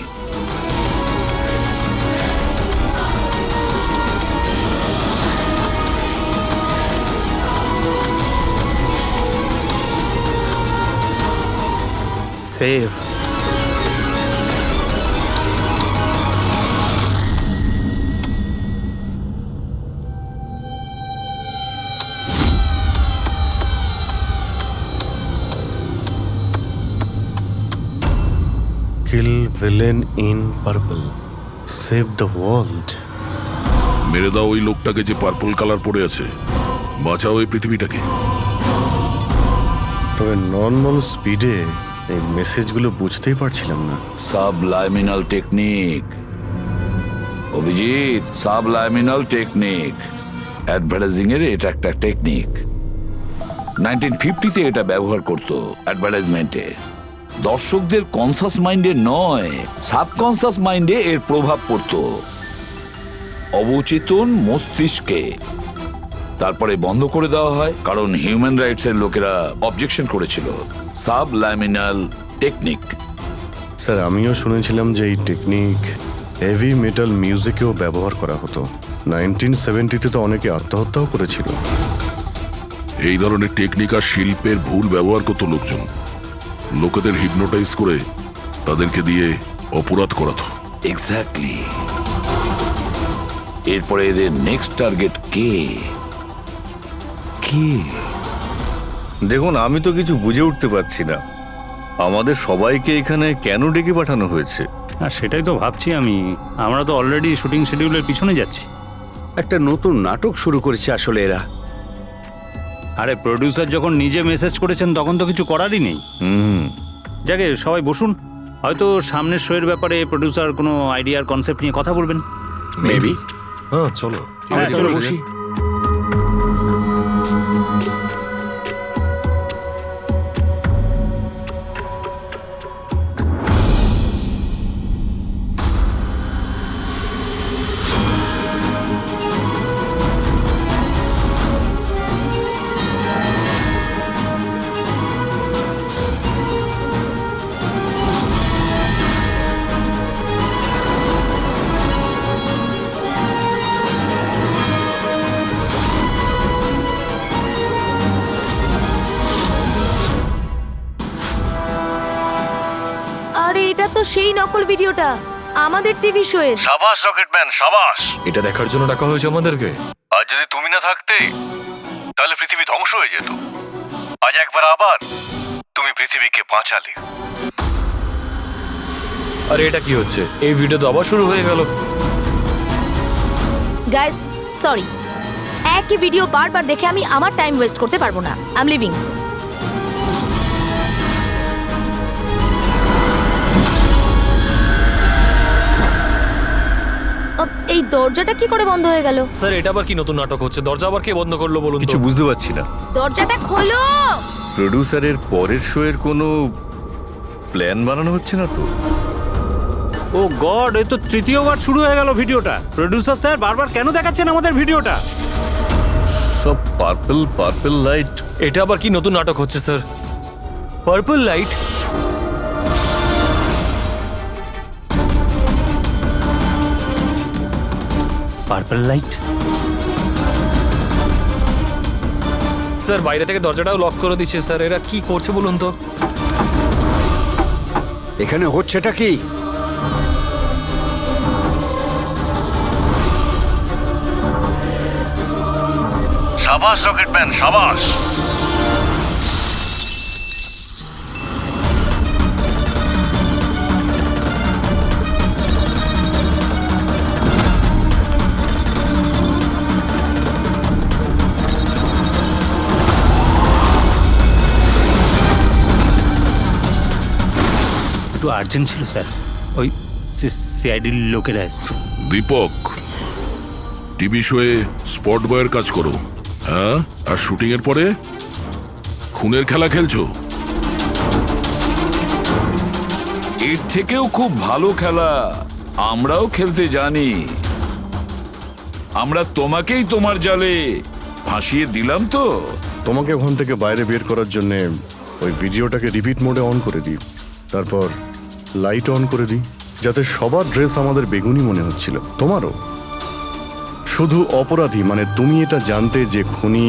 Save. Kill villain in purple, save the world. মেরে দাও ওই লোকটাকে যে পার্পল কালার পরে আছে, বাঁচাও এই পৃথিবীটাকে। তবে নর্মাল স্পিডে এই মেসেজগুলো বুঝতেই পারছিলাম না। সাবলাইমিনাল টেকনিক অভিজিৎ, সাবলাইমিনাল টেকনিক। অ্যাডভার্টাইজিং এর এটা একটা টেকনিক। 1950-তে এটা ব্যবহার করতো অ্যাডভার্টাইজমেন্টে। দর্শকদের কনসাস মাইন্ডে নয়, সাবকনসাস মাইন্ডে এর প্রভাব পড়তো, অবচেতন মস্তিষ্কে। তারপরে বন্ধ করে দেওয়া হয় কারণ হিউম্যান রাইটস এর লোকেরা অবজেকশন করেছিল। সাবলাইমিনাল টেকনিক। স্যার, আমিও শুনেছিলাম যে এই টেকনিক হেভি মেটাল মিউজিকেও ব্যবহার করা হতো। 1970-তে তো অনেকে আত্মহত্যাও করেছিল। এই ধরনের টেকনিক আর শিল্পের ভুল ব্যবহার করতো লোকজন। লোকেদের হিপনোটাইজ করে তাদেরকে দিয়ে অপরাধ করাতো। এক্স্যাক্টলি। এরপরে এদের নেক্সট টার্গেট কে? দেখুন, আমি তো কিছু বুঝে উঠতে পারছি না আমাদের সবাইকে এখানে কেন ডেকে পাঠানো হয়েছে। আর সেটাই তো ভাবছি আমি। আমরা তো অলরেডি শুটিং শিডিউলের পিছনে যাচ্ছি। একটা নতুন নাটক শুরু করেছে আসলে এরা। আরে প্রডিউসার যখন নিজে মেসেজ করেছেন তখন তো কিছু করারই নেই। যাকে সবাই বসুন, হয়তো সামনের শোয়ের ব্যাপারে প্রডিউসার কোনো আইডিয়ার কনসেপ্ট নিয়ে কথা বলবেন। মেবি। হ্যাঁ চলো। হ্যাঁ চলো বসি। আরে এটা তো সেই নকল ভিডিওটা আমাদের টিভি শোয়ের। সাবাস রকেটম্যান, সাবাস। এটা দেখার জন্য ডাকা হয়েছে আমাদেরকে। আর যদি তুমি না থাকতে তাহলে পৃথিবী ধ্বংস হয়ে যেত। আজ একবার আবার তুমি পৃথিবীকে বাঁচালে। আরে এটা কি হচ্ছে? এই ভিডিও তো আবার শুরু হয়ে গেল। গাইস সরি, একই ভিডিও বারবার দেখে আমি আমার টাইম ওয়েস্ট করতে পারবো না। I am living. এই দরজাটা কি করে বন্ধ হয়ে গেল? স্যার এটা আবার কি নতুন নাটক হচ্ছে? দরজা আবার কে বন্ধ করলো বলুন তো? কিছু বুঝতে পারছি না। দরজাটা খোলো। প্রডিউসারের পরের শোয়ের কোনো প্ল্যান বানানো হচ্ছে না তো? ও গড, এই তো তৃতীয়বার শুরু হয়ে গেল ভিডিওটা। প্রডিউসার স্যার বারবার কেন দেখাচ্ছেন আমাদের ভিডিওটা? সব পার্পল লাইট। এটা আবার কি নতুন নাটক হচ্ছে sir? Purple light? Purple light? Sir বাইরে থেকে দরজাটাও লক করে দিচ্ছে স্যার। এরা কি করছে বলুন তো? এখানে হচ্ছেটা কি? সাবাস রকেটম্যান, সাবাস। একটু আর্জেন্ট ছিল স্যার, ওই সিআইডির লোকেরা এসছে। দীপক, টিভি শোয়ে স্পট বয়ের কাজ করো, হ্যাঁ? আর শুটিং এর পরে খুনের খেলা খেলছো। এর থেকেও খুব ভালো খেলা আমরাও খেলতে জানি। আমরা তোমাকেই তোমার জালে ফাঁসিয়ে দিলাম তো। তোমাকে ওখান থেকে বাইরে বের করার জন্য ওই ভিডিওটাকে রিপিট মোডে অন করে দিই, তারপর লাইট অন করে দিই, যাতে সবার ড্রেস আমাদের বেগুনি মনে হচ্ছিল, তোমারও। শুধু অপরাধী মানে তুমি এটা জানতে যে খুনি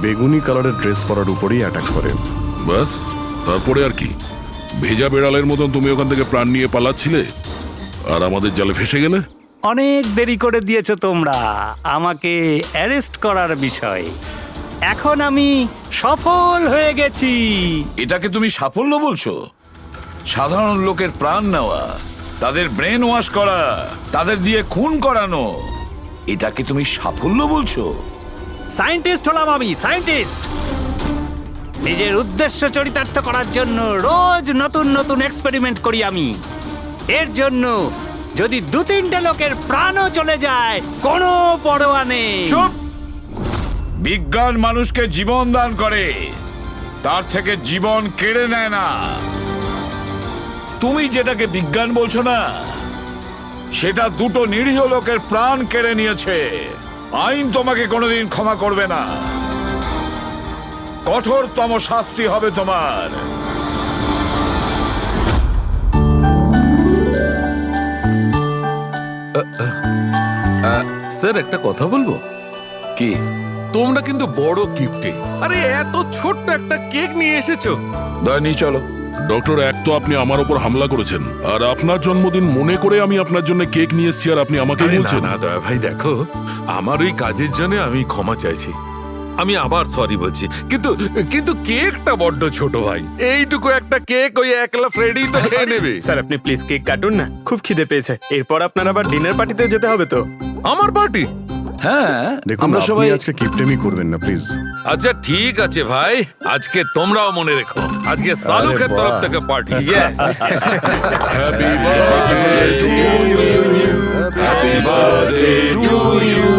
বেগুনি কালারের ড্রেস পরার উপরেই অ্যাটাক করে। বাস, তারপরে আর কি? ভেজা বেড়ালের মতন তুমি ওখান থেকে প্রাণ নিয়ে পালাচ্ছিলে আর আমাদের জালে ফেসে গেলে। অনেক দেরি করে দিয়েছো তোমরা আমাকে অ্যারেস্ট করার বিষয়। এখন আমি সফল হয়ে গেছি। এটাকে তুমি সাফল্য বলছো? সাধারণ লোকের প্রাণ নেওয়া, তাদের ব্রেন ওয়াশ করা, তাদের দিয়ে খুন করানো, এটাকে তুমি সাফল্য বলছো? সায়েন্টিস্ট হলাম আমি, সায়েন্টিস্ট। নিজের উদ্দেশ্য চরিতার্থ করার জন্য রোজ নতুন নতুন এক্সপেরিমেন্ট করি আমি। এর জন্য যদি 2-3টে লোকের প্রাণও চলে যায় কোনো পরোয়া নেই। চুপ! বিজ্ঞান মানুষকে জীবন দান করে, তার থেকে জীবন কেড়ে নেয় না। তুমি যেটাকে বিজ্ঞান বলছো না, সেটা 2টো নিরীহ লোকের প্রাণ কেড়ে নিয়েছে। আইন তোমাকে কোনোদিন ক্ষমা করবে না। কঠোরতম শাস্তি হবে তোমার। স্যার একটা কথা বলবো কি? তোমরা কিন্তু বড় গিফটে, আরে এত ছোট্ট একটা কেক নিয়ে এসেছো। দয়া নিয়ে চলো। ডক্টর, এক তো আপনি আমার ওপর হামলা করেছেন, আর আপনার জন্মদিন মনে করে আমি আপনার জন্য কেক নিয়ে এসেছি, আর আপনি আমাকে আরে না বলছেন। না দয়া ভাই, দেখো আমার ওই কাজের জন্য আমি ক্ষমা চাইছি, আমি আবার সরি বলছি, কিন্তু কিন্তু কেকটা বড্ড ছোট ভাই। এইটুকু একটা কেক ওই একলা ফ্রেডি তো খেয়ে নেবে। স্যার আপনি প্লিজ কেক কাটুন না, খুব খিদে পেয়েছে। এরপর আপনার আবার ডিনার পার্টিতে যেতে হবে তো। আমার পার্টি? হ্যাঁ, দেখুন আমরা আপনি সবাই আজকে কিপটেমি করবেন না প্লিজ। আচ্ছা ঠিক আছে ভাই, আজকে তোমরাও মনে রেখো, আজকে সালুকের বাহ। তরফ থেকে party. Yes. Happy birthday to you, happy birthday to you.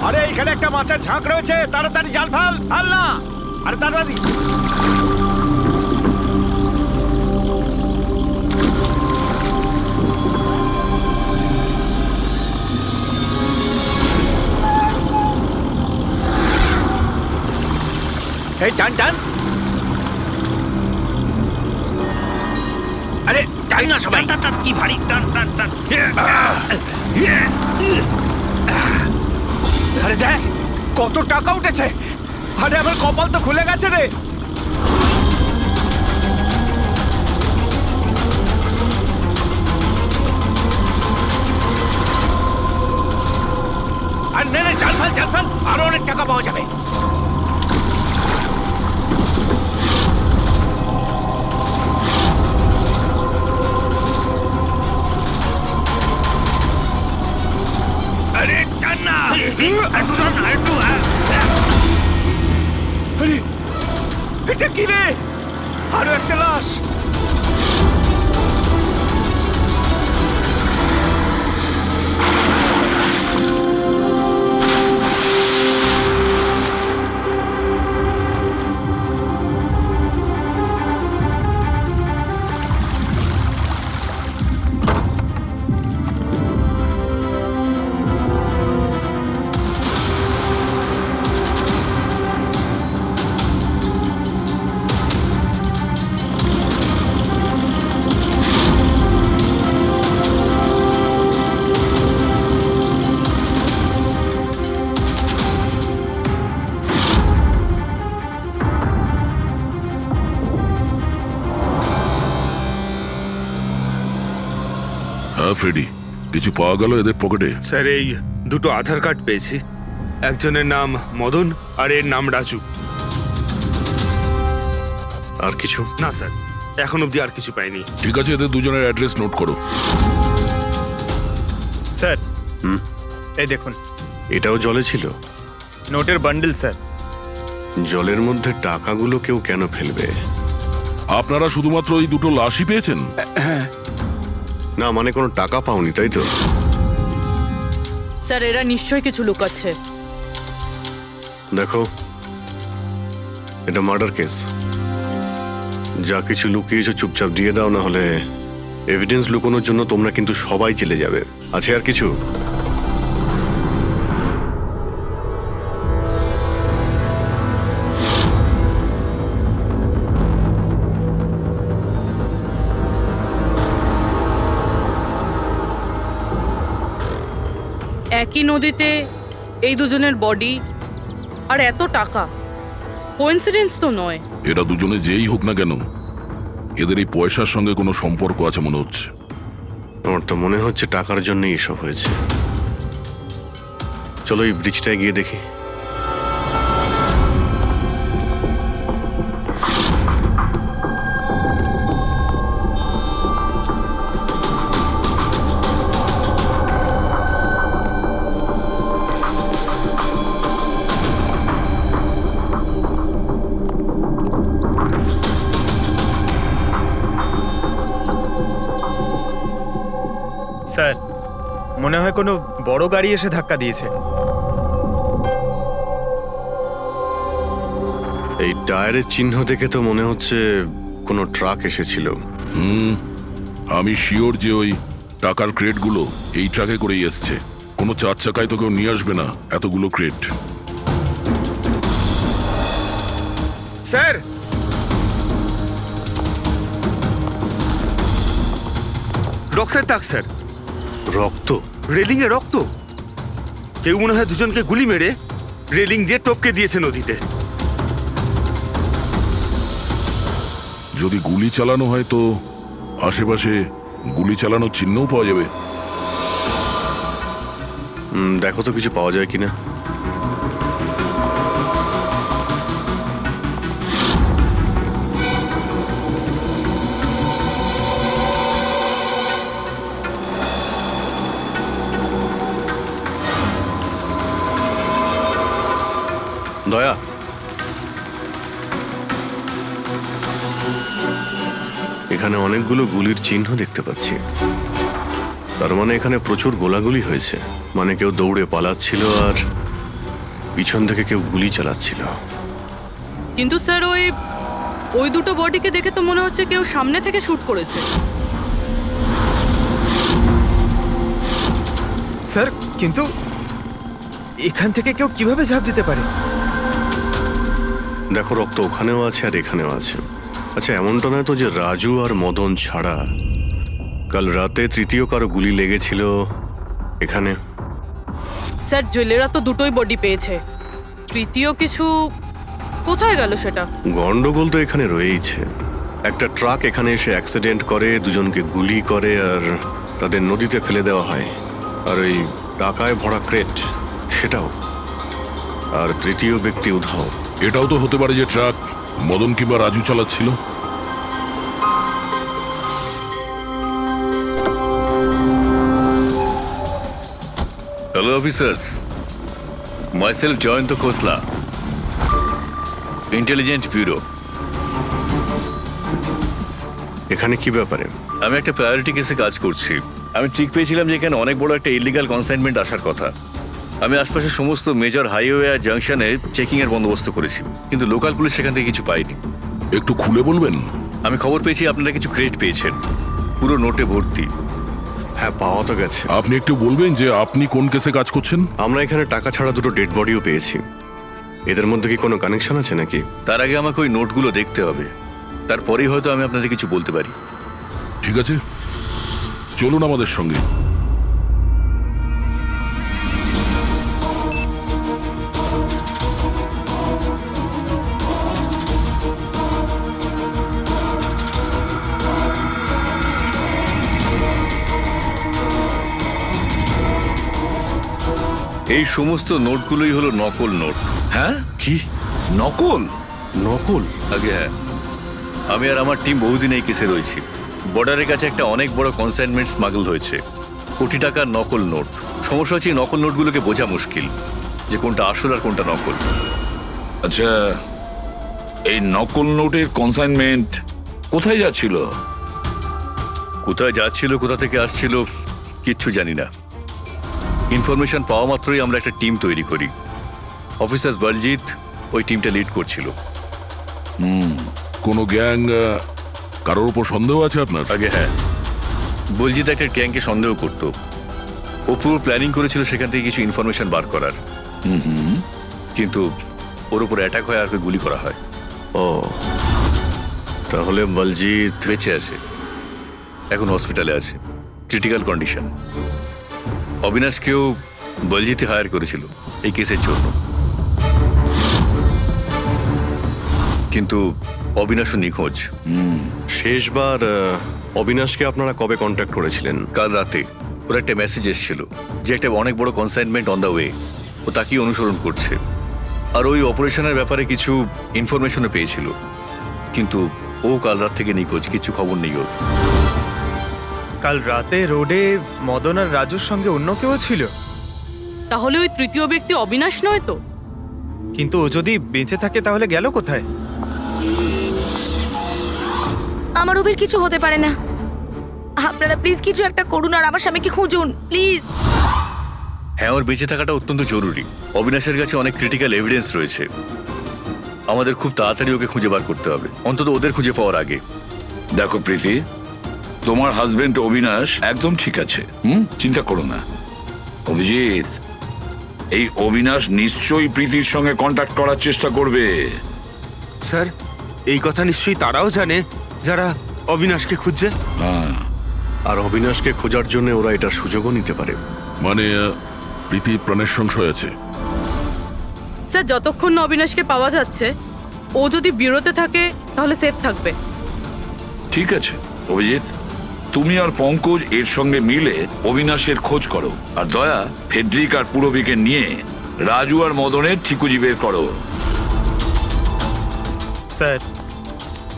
আরে এখানে একটা মাছের ঝাঁক রয়েছে, তাড়াতাড়ি জাল ফাল ফাল না। আরে তাড়াতাড়ি। এই টান টান। আরে টান না সবাই। টান টান, কি ভারী টান টান টান। আরে দেখ কত টাকা উঠেছে। আরে আমার কপাল তো খুলে গেছে রে। আর নে নে, জাল ফাল, আরো অনেক টাকা পাওয়া যাবে। আরে টান না, একটু টান না, একটু। আরে হ্যাঁ ফ্রেডি, কিছু পাওয়া গেল এদের পকেটে? স্যার এই দুটো আধার কার্ড পেয়েছি, একজনের নাম মদন আর এর নাম রাজু। আর কিছু না স্যার, এখন অবধি আর কিছু পাইনি। ঠিক আছে, এদের দুজনের অ্যাড্রেস নোট করো। স্যার এই দেখুন, এটাও জলে ছিল? নোটের বান্ডেল স্যার। জলের মধ্যে টাকাগুলো কেউ কেন ফেলবে? আপনারা শুধুমাত্র ওই দুটো লাশই পেয়েছেন? না মানে কোনো টাকা পাওনি, তাই তো? স্যার এরা নিশ্চয়ই কিছু লুকাচ্ছে। দেখো, এটা মার্ডার কেস। যা কিছু লুকিয়েছো চুপচাপ দিয়ে দাও, না হলে এভিডেন্স লুকানোর জন্য তোমরা কিন্তু সবাই চলে যাবে। আছে আর কিছু? একই নদীতে এই দুজনের বডি আর এত টাকা, কোইন্সিডেন্স তো নয়। এরা দুজনে যেই হোক না কেন, এদের এই পয়সার সঙ্গে কোনো সম্পর্ক আছে মনে হচ্ছে। আমার তো মনে হচ্ছে টাকার জন্যই এসব হয়েছে। চলো এই ব্রিজটায় গিয়ে দেখি। স্যার মনে হয় কোনো বড় গাড়ি এসে ধাক্কা দিয়েছে। এই টায়ারের চিহ্ন দেখে তো মনে হচ্ছে কোনো ট্রাক এসেছিল। আমি শিওর যে ওই টাকার ক্রেটগুলো এই ট্রাকে করেই এসছে। কোনো চার চাকায় তো কেউ নিয়ে আসবে না এতগুলো ক্রেট। স্যার রক্তের দাগ স্যার। রক্ত? রেলিং এ রক্ত। কেউ মনে হয় দুজনকে গুলি মেরে রেলিং দিয়ে টপকে দিয়েছে নদীতে। যদি গুলি চালানো হয় তো আশেপাশে গুলি চালানোর চিহ্নও পাওয়া যাবে। দেখো তো কিছু পাওয়া যায় কিনা। দয়া, এখানে অনেকগুলো গুলির চিহ্ন দেখতে পাচ্ছি। তার মানে এখানে প্রচুর গোলাগুলি হয়েছে। মানে কেউ দৌড়ে পালাচ্ছিল আর পিছন থেকে কেউ গুলি চালাচ্ছিল। কিন্তু স্যার ওই দুটো বডিকে দেখে তো মনে হচ্ছে কেউ সামনে থেকে শুট করেছে। স্যার কিন্তু এখান থেকে কেউ কিভাবে ঝাঁপ দিতে পারে? দেখো, রক্ত ওখানেও আছে আর এখানেও আছে। আচ্ছা, এমনটা নয় তো যে রাজু আর মদন ছাড়া কাল রাতে তৃতীয় কারো গুলি লেগেছিল এখানে? স্যার জেলেরা তো দুটোই বডি পেয়েছে, তৃতীয় কিছু কোথায় গেল সেটা? গন্ডগোল তো এখানে রয়েইছে। একটা ট্রাক এখানে এসে অ্যাক্সিডেন্ট করে, দুজনকে গুলি করে আর তাদের নদীতে ফেলে দেওয়া হয়। আর ওই টাকায় ভরা ক্রেট সেটাও। আর তৃতীয় ব্যক্তি উধাও। এটাও তো হতে পারে যে ট্রাক মদন কিংবা রাজু চালাচ্ছিল। হ্যালো অফিসার্স, মাইসেলফ জয়ন্ত খোসলা, ইন্টেলিজেন্স ব্যুরো। এখানে কি ব্যাপারে? আমি একটা প্রায়োরিটি কেসে কাজ করছি। আমি ঠিক পেয়েছিলাম যে এখানে অনেক বড় একটা ইলিগাল কনসাইনমেন্ট আসার কথা। আমি আশপাশের সমস্ত মেজর হাইওয়ে আর জাংশনে চেকিং এর বন্দোবস্ত করেছি, কিন্তু লোকাল পুলিশ সেখান থেকে কিছু পাইনি। একটু খুলে বলবেন? আমি খবর পেয়েছি আপনারা কিছু ক্রেট পেয়েছেন, পুরো নোটে ভর্তি। হ্যাঁ, পাওয়া তো গেছে। আপনি একটু বলবেন যে আপনি কোন কেসে কাজ করছেন? আমরা এখানে টাকা ছাড়া দুটো ডেড বডিও পেয়েছি। এদের মধ্যে কি কোনো কানেকশন আছে নাকি? তার আগে আমাকে ওই নোটগুলো দেখতে হবে, তারপরেই হয়তো আমি আপনাদের কিছু বলতে পারি। ঠিক আছে, চলুন আমাদের সঙ্গে। এই সমস্ত নোটগুলোই হলো নকল নোট। হ্যাঁ? কি নকল? নকল? আগে হ্যাঁ, আমি আর আমার টিম বহুদিন এই কেসে রয়েছি। বর্ডারের কাছে একটা অনেক বড় কনসাইনমেন্ট স্মাগল হয়েছে, কোটি টাকার নকল নোট। সমস্যা হচ্ছে এই নকল নোটগুলোকে বোঝা মুশকিল যে কোনটা আসল আর কোনটা নকল। আচ্ছা, এই নকল নোটের কনসাইনমেন্ট কোথায় যাচ্ছিল? কোথায় যাচ্ছিল, কোথা থেকে আসছিল কিচ্ছু জানি না। ইনফরমেশন পাওয়া মাত্রই আমরা একটা টিম তৈরি করি। অফিসার বলজিৎ ওই টিমটা লিড করছিল। কোনো গ্যাং কারোর উপর সন্দেহ আছে আপনার? আগে হ্যাঁ, বলজিৎ একটা গ্যাংকে সন্দেহ করত। ও পুরো প্ল্যানিং করেছিল সেখান থেকে কিছু ইনফরমেশন বার করার, কিন্তু ওর উপর অ্যাটাক হয় আর ওকে গুলি করা হয়। ও, তাহলে বলজিৎ বেঁচে আছে, এখন হসপিটালে আছে, ক্রিটিক্যাল কন্ডিশন। অবিনাশকেও বলজিৎই হায়ার করেছিল এই কেসের জন্য, কিন্তু অবিনাশও নিখোঁজ। শেষবার অবিনাশকে আপনারা কবে কন্ট্যাক্ট করেছিলেন? কাল রাতে ওর একটা মেসেজ এসেছিল যে একটা অনেক বড় কনসাইনমেন্ট অন দ্য ওয়ে, ও তাকেই অনুসরণ করছে। আর ওই অপারেশনের ব্যাপারে কিছু ইনফরমেশনও পেয়েছিল, কিন্তু ও কাল রাত থেকে নিখোঁজ, কিছু খবর নেই ওর। কাল রাতে রোডে মদন আর রাজুর সঙ্গে অন্য কেউ ছিল, তাহলে ওই তৃতীয় ব্যক্তি অবিনাশ নয় তো? কিন্তু ও যদি বেঁচে থাকে তাহলে গেল কোথায়? আমার ওবের কিছু হতে পারে না। আপনারা প্লিজ কিছু একটা করুন আর আমার স্বামীকে খুঁজুন প্লিজ। হ্যাঁ, ওর বেঁচে থাকাটা অত্যন্ত জরুরি। অবিনাশের কাছে অনেক ক্রিটিক্যাল এভিডেন্স রয়েছে, আমাদের খুব তাড়াতাড়ি ওকে খুঁজে বার করতে হবে, অন্তত ওদের খুঁজে পাওয়ার আগে। দেখো প্রীতি, তোমার হাজবেন্ড অবিনাশ একদম ঠিক আছে, চিন্তা করো না। অভিজিৎ, এই অবিনাশ নিশ্চয়ই প্রীতির সঙ্গে কন্ট্যাক্ট করার চেষ্টা করবে। স্যার, এই কথা নিশ্চয়ই তারাও জানে যারা অবিনাশকে খুঁজছে। হ্যাঁ, আর অবিনাশকে খোঁজার জন্য ওরা এটার সুযোগও নিতে পারে। মানে প্রীতি প্রাণের সংশয় আছে। স্যার, যতক্ষণ না অবিনাশকে পাওয়া যাচ্ছে, ও যদি বিরতে থাকে তাহলে সেফ থাকবে। ঠিক আছে অভিজিৎ, তুমি আর পঙ্কজ এর সঙ্গে মিলে অবিনাশের খোঁজ করো, আর দয়া ফেডরিক আর পুরবিকে নিয়ে রাজু আর মদনের ঠিকুজি বের করো। স্যার,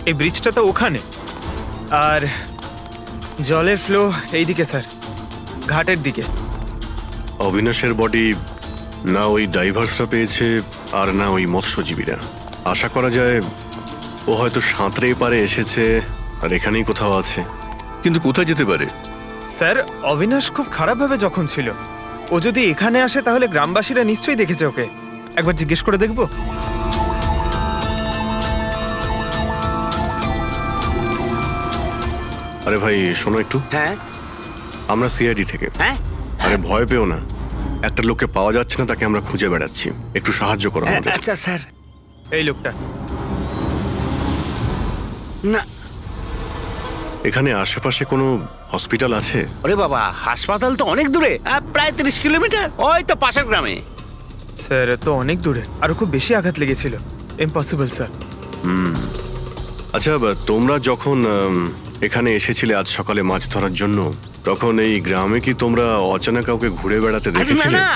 এই ব্রিজটা তো ওখানে, আর জলের ফ্লো এইদিকে স্যার, ঘাটের দিকে। অবিনাশের বডি না ওই ডাইভার্সরা পেয়েছে আর না ওই মৎস্যজীবীরা। আশা করা যায় ও হয়তো সাঁতরে পারে এসেছে আর এখানেই কোথাও আছে। কিন্তু কোথায় যেতে পারে? স্যার, অবিনাশ খুব খারাপভাবে যখন ছিল, ও যদি এখানে আসে তাহলে গ্রামবাসীরা নিশ্চয়ই দেখেছে ওকে। একবার জিজ্ঞেস করে দেখবো। আরে ভাই শোনো একটু। হ্যাঁ আমরা সিআইডি থেকে। হ্যাঁ, আরে ভয় পেও না, একটা লোককে পাওয়া যাচ্ছে না, তাকে আমরা খুঁজে বেড়াচ্ছি, একটু সাহায্য করো আমাদের। আচ্ছা স্যার। এই লোকটা না, এখানে আশেপাশে কোনো হসপিটাল আছে? ওরে বাবা, হাসপাতাল তো অনেক দূরে, প্রায় 30 কিলোমিটার, ওই তো পাশের গ্রামে। স্যার, তো অনেক দূরে, আরো খুব বেশি আঘাত লেগেছিল। Impossible sir. আচ্ছা, তোমরা যখন এখানে এসেছিলে আজ সকালে মাছ ধরার জন্য, তখন এই গ্রামে কি তোমরা অচেনা কাউকে ঘুরে বেড়াতে আরে না দেখেছিলে? না,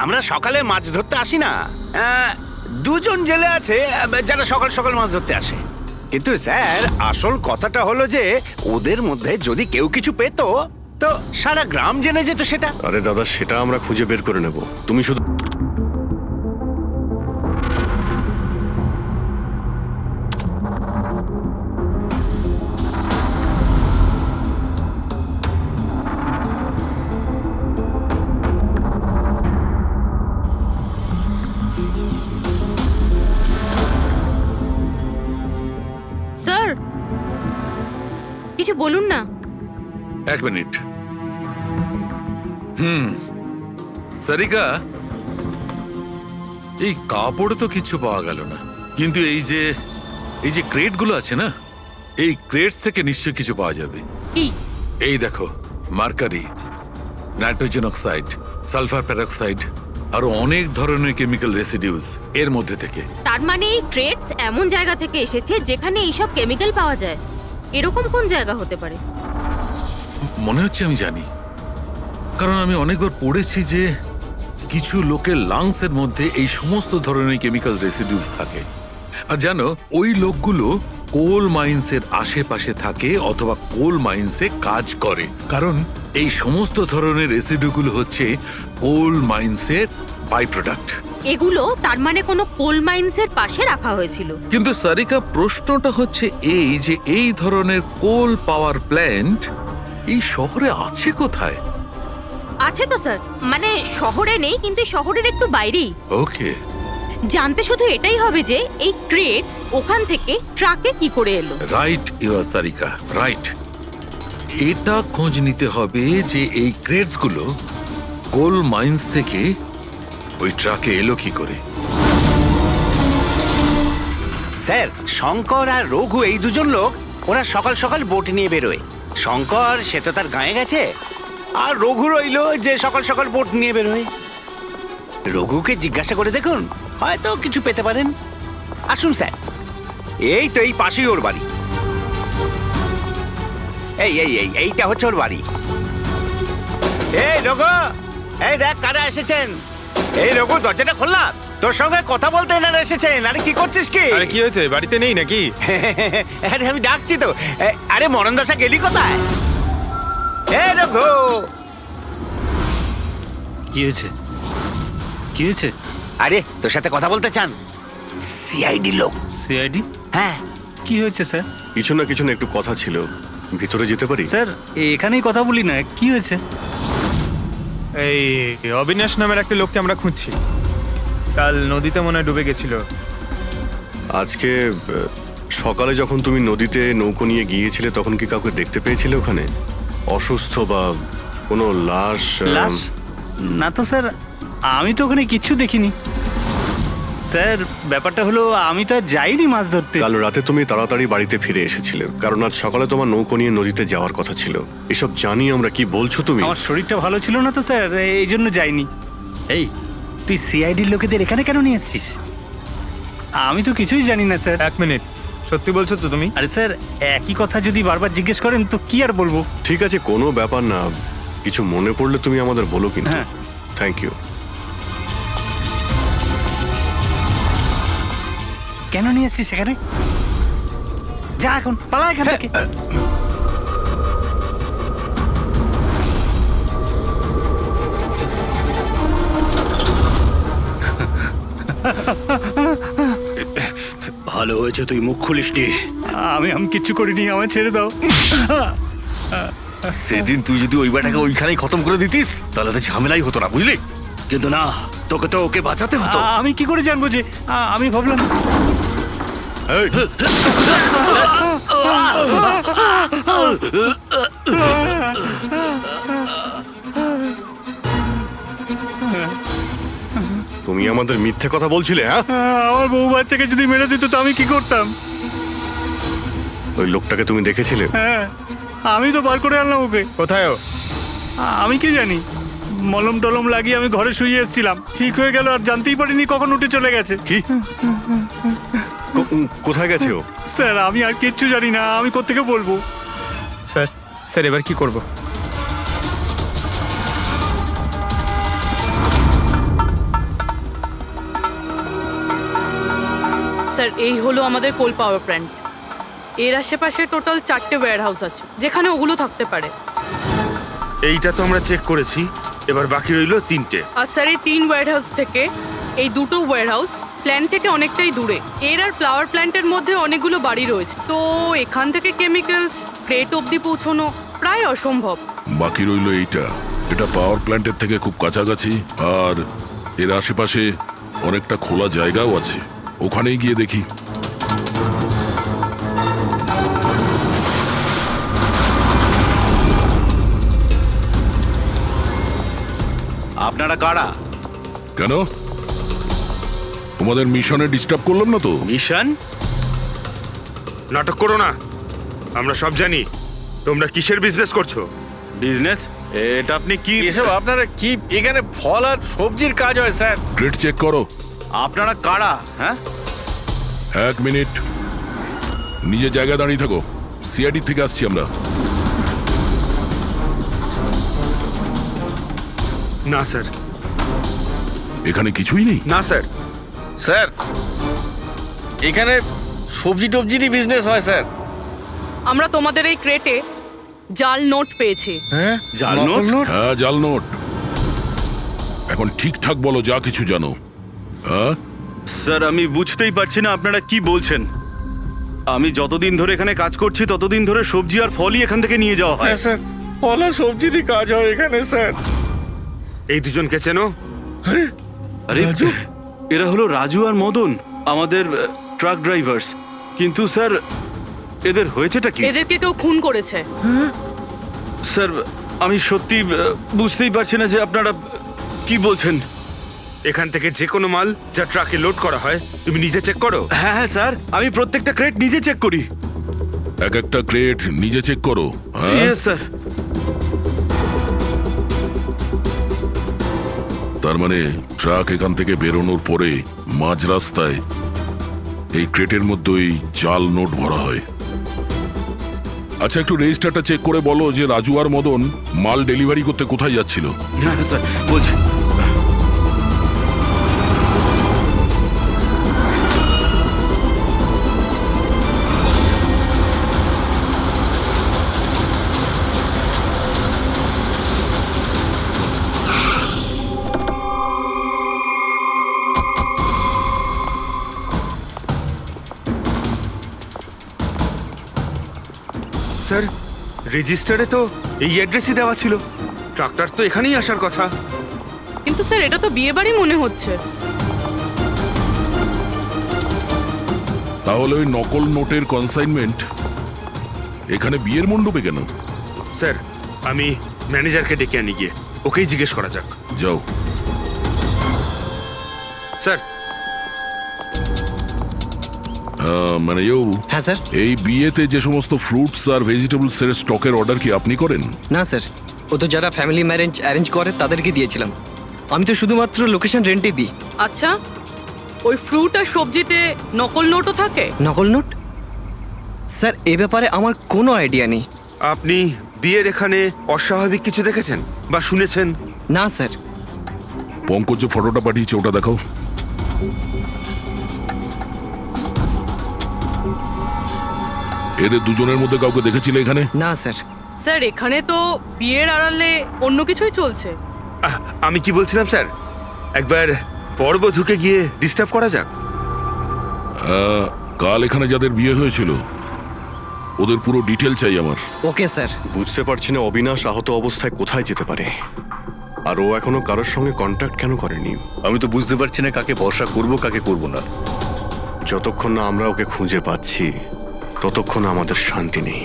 আমরা সকালে মাছ ধরতে আসি না। দুজন জেলে আছে যারা সকাল সকাল মাছ ধরতে আসে। কিন্তু স্যার, আসল কথাটা হলো যে ওদের মধ্যে যদি কেউ কিছু পেত তো সারা গ্রাম জেনে যেত সেটা। আরে দাদা, সেটা আমরা খুঁজে বের করে নেব, তুমি শুধু স্যার, কিছু বলুন না। এক মিনিট। সারিকা, এই কাপড়ে তো কিছু পাওয়া গেল না, কিন্তু এই যে ক্রেটগুলো আছে না, এই ক্রেটস থেকে নিশ্চয়ই কিছু পাওয়া যাবে। এই দেখো, mercury, nitrogen oxide, sulphur peroxide, আরো অনেক ধরনের কেমিক্যাল রেসিডিউস এর মধ্যে থেকে। তার মানে এই ক্রেটস এমন জায়গা থেকে এসেছে যেখানে এইসব কেমিক্যাল পাওয়া যায়। এরকম কোন জায়গা হতে পারে? মনে হচ্ছে আমি জানি, কারণ আমি অনেকবার পড়েছি যে কিছু লোকের লাংসের মধ্যে এই সমস্ত ধরনের কেমিক্যাল রেসিডিউস থাকে। আর জানো, ওই লোকগুলো কোল মাইন্সের আশেপাশে থাকে অথবা কোল মাইন্সে কাজ করে, কারণ এই সমস্ত ধরনের রেসিডিউগুলো হচ্ছে কোল মাইন্সের বাই প্রোডাক্ট। এগুলো তার মানে কোনো কোল মাইন্সের পাশে রাখা হয়েছিল। কিন্তু সারিকা, প্রশ্নটা হচ্ছে এই যে এই ধরনের কোল পাওয়ার প্ল্যান্ট এই শহরে আছে কোথায়? আছে তো স্যার, মানে শহরে নেই, কিন্তু শহরের একটু বাইরেই। ওকে, জানতে শুধু এটাই হবে যে এই ক্রেটস ওখান থেকে ট্রাকে কি করে এলো। Right your Sarika, right. এটা খোঁজ নিতে হবে যে এই ক্রেটস গুলো কোল মাইন্স থেকে ওই ট্রাকে এলো কি করে। স্যার, শঙ্কর আর রঘু এই দুজন লোক, ওরা সকাল সকাল বোট নিয়ে বেরোয়। শঙ্কর সে তো তার গায়ে গেছে, আর রঘু রইল যে সকাল সকাল বোট নিয়ে বেরোয়। রঘুকে জিজ্ঞাসা করে দেখুন, হয়তো কিছু পেতে পারেন। আসুন স্যার, এই তো এই পাশেই ওর বাড়ি। এইটা হচ্ছে ওর বাড়ি। এই রঘু, এই দেখ কারা এসেছেন। এই রঘু, দরজাটা খোলা, তোর সঙ্গে কথা বলতে এনারা এসেছেন। আরে কি করছিস কি? আরে কি হয়েছে, বাড়িতে নেই নাকি? আরে আমি ডাকছি তো। আরে মরণ দশা গেলি কোথায়? এই রঘু, কি হয়েছে? কি হয়েছে? আরে তোর সাথে কথা বলতে চান সিআইডি লোক। সিআইডি? হ্যাঁ। কি হয়েছে স্যার? কিছু না একটু কথা ছিল, ভিতরে যেতে পারি? স্যার, এখানেই কথা বলি না, কি হয়েছে? এই অবিনাশ নামের একটা লোককে আমরা খুঁজছি। কাল নদীতে মনে হয় ডুবে গেছিল। আজকে সকালে যখন তুমি নদীতে নৌকো নিয়ে গিয়েছিলে তখন কি কাউকে দেখতে পেয়েছিলে ওখানে? অসুস্থ বা কোনো লাশ? লাশ? না তো স্যার, আমি তো ওখানে কিচ্ছু দেখিনি। স্যার, ব্যাপারটা হলো আমি তো আর যাইনি মাছ ধরতে। কাল রাতে তুমি তাড়াতাড়ি বাড়িতে ফিরে এসেছিলে, কারণ আজ সকালে তোমার নৌকো নিয়ে নদীতে যাওয়ার কথা ছিল। এসব জানি আমরা, কি বলছো তুমি? আমার শরীরটা ভালো ছিল না তো স্যার, এই জন্য যাইনি। এই, তুই সিআইডির লোকেদের এখানে কেন নিয়ে এসছিস? আমি তো কিছুই জানি না স্যার। এক মিনিট, সত্যি বলছো তো তুমি? আরে স্যার, একই কথা যদি বারবার জিজ্ঞেস করেন তো কি আর বলবো। ঠিক আছে, কোনো ব্যাপার না, কিছু মনে পড়লে তুমি আমাদের বলো কিন্তু। হ্যাঁ। Thank you. কেন নিয়ে এসছিস সেখানে? যা এখন, পালা এখান থেকে। ভালো হয়েছে তুই মুখ খুলিসনি। আমি কিচ্ছু করিনি, আমায় ছেড়ে দাও। সেদিন তুই যদি ওই বেটাকে ওইখানেই খতম করে দিতিস তাহলে তো ঝামেলাই হতো না, বুঝলি? কিন্তু না, তোকে তো ওকে বাঁচাতে হতো। আমি কি করে জানবো যে? আমি ভাবলাম তুমি আমাদের মিথ্যে কথা বলছিলে? হ্যাঁ, আমার বউ বাচ্চাকে যদি মেরে দিত তো আমি কি করতাম? ওই লোকটাকে তুমি দেখেছিলে? হ্যাঁ, আমি তো বার করে আনলাম ওকে। কোথায় ও? আমি কি জানি, মলম টলম লাগিয়ে আমি ঘরে শুয়ে এসেছিলাম, ঠিক হয়ে গেল আর জানতেই পারিনি কখন উঠে চলে গেছে। কি? কোথায় গেছে ও? স্যার, আমি আর কিচ্ছু জানি না, আমি কোত্থেকে বলবো? স্যার এবার কি করব? স্যার, এই হলো আমাদের কোল পাওয়ার প্ল্যান্ট। এর আশেপাশে টোটাল 4টে ওয়্যার হাউস আছে যেখানে ওগুলো থাকতে পারে। এইটা তো আমরা চেক করেছি, এবার বাকি রইলো 3টে। আর স্যার, এই 3 ওয়্যার হাউস থেকে এই 2টো ওয়্যার হাউস প্ল্যান্ট থেকে অনেকটাই দূরে। এর আর ফ্লাওয়ার প্ল্যান্টের মধ্যে অনেকগুলো বাড়ি রয়েছে, তো এখান থেকে কেমিক্যালস ক্রেট অব্দি পৌঁছানো প্রায় অসম্ভব। বাকি রইলো এইটা, এটা পাওয়ার প্ল্যান্টের থেকে খুব কাছাকাছি, আর এর আশেপাশে অনেকটা খোলা জায়গাও আছে, ওখানেই গিয়ে দেখি। আপনারা কারা? কেন, তোমাদের মিশনে ডিস্টার্ব করলাম না তো? মিশন? নাটক করো না, আমরা সব জানি তোমরা কিসের বিজনেস করছো। বিজনেস? এটা আপনি কি এসব আপনারা কি এখানে ফল আর সবজির কাজ হয় স্যার? গ্রেড চেক করো। আপনারা কারা? হ্যাঁ, 1 মিনিট, নিজের জায়গায় দাঁড়িয়ে থাকো। সিআইডি থেকে আসছি আমরা। না স্যার, এখানে কিছুই নেই? না স্যার। স্যার এখানে সবজি টবজিরই বিজনেস হয় স্যার। আমরা তোমাদের এই ক্রেটে জাল নোট পেয়েছি। হ্যাঁ জাল নোট? হ্যাঁ, জাল নোট। এখন ঠিকঠাক বলো যা কিছু জানো। হ্যাঁ, স্যার আমি বুঝতেই পারছি না আপনারা কি বলছেন। আমি যতদিন ধরে এখানে কাজ করছি ততদিন ধরে সবজি আর ফলই এখান থেকে নিয়ে যাওয়া হয়। স্যার ফল আর সবজিরই কাজ হয় এখানে স্যার। এই দুজনকে চেনো? আরে এরা হলো রাজু আর মদন, আমাদের ট্রাক ড্রাইভার্স। কিন্তু স্যার এদের হয়েছেটা কি? এদেরকে কেউ খুন করেছে। স্যার আমি সত্যি বুঝতেই পারছি না যে আপনারা কি বলছেন। এখান থেকে যে কোনো মাল যা ট্রাকে লোড করা হয় তুমি নিজে চেক করো? হ্যাঁ হ্যাঁ স্যার, আমি প্রত্যেকটা ক্রেট নিজে চেক করি। এক একটা ক্রেট নিজে চেক করো? হ্যাঁ ইয়েস স্যার। তার মানে ট্রাক এখান থেকে বেরোনোর পরে মাঝ রাস্তায় এই ক্রেটের মধ্যেই জাল নোট ভরা হয়। আচ্ছা, একটু রেজিস্টারটা চেক করে বলো যে রাজু আর মদন মাল ডেলিভারি করতে কোথায় যাচ্ছিল? হ্যাঁ স্যার বলছি। স্যার রেজিস্টারে তো এই অ্যাড্রেসই দেওয়া ছিল। ট্রাক্টর তো এখানেই আসার কথা। কিন্তু স্যার এটা তো বিয়ে বাড়ি মনে হচ্ছে। তাহলে ওই নকল নোটের কনসাইনমেন্ট এখানে বিয়ের মণ্ডপে কেন? স্যার আমি ম্যানেজারকে ডেকে আনি, গিয়ে ওকেই জিজ্ঞেস করা যাক। যাও। স্যার মানে হ্যাঁ স্যার। এই বিয়েতে যে সমস্ত ফ্রুটস আর ভেজিটেবলস এর স্টকের অর্ডার কি আপনি করেন? না স্যার, ও তো যারা ফ্যামিলি ম্যারেজ অ্যারেঞ্জ করে তাদেরকে দিয়েছিলাম। আমি তো শুধুমাত্র লোকেশন রেন্টই দিই। আচ্ছা, ওই ফ্রুট আর সবজিতে নকল নোটও থাকে? নকল নোট? স্যার এ ব্যাপারে আমার কোনো আইডিয়া নেই। আপনি বিয়ের এখানে অস্বাভাবিক কিছু দেখেছেন বা শুনেছেন? না স্যার। পঙ্কজ যে ফটোটা পাঠিয়েছে ওটা দেখাও। এদের দুজনের মধ্যে কাউকে দেখেছিলে এখানে? না স্যার। স্যার এখানে তো বিয়ের আড়ালে অন্য কিছুই চলছে। আমি কি বলছিলাম স্যার, একবার পরবধূকে গিয়ে ডিস্টার্ব করা যাক। কাল এখানে যাদের বিয়ে হয়েছিল ওদের পুরো ডিটেল চাই আমার। Okay sir. বুঝতে পারছি না অবিনাশ আহত অবস্থায় কোথায় যেতে পারে, আর ও এখনো কারোর সঙ্গে কন্ট্যাক্ট কেন করেনি। আমি তো বুঝতে পারছি না কাকে ভরসা করব কাকে করব না। যতক্ষণ না আমরা ওকে খুঁজে পাচ্ছি ততক্ষণ আমাদের শান্তি নেই।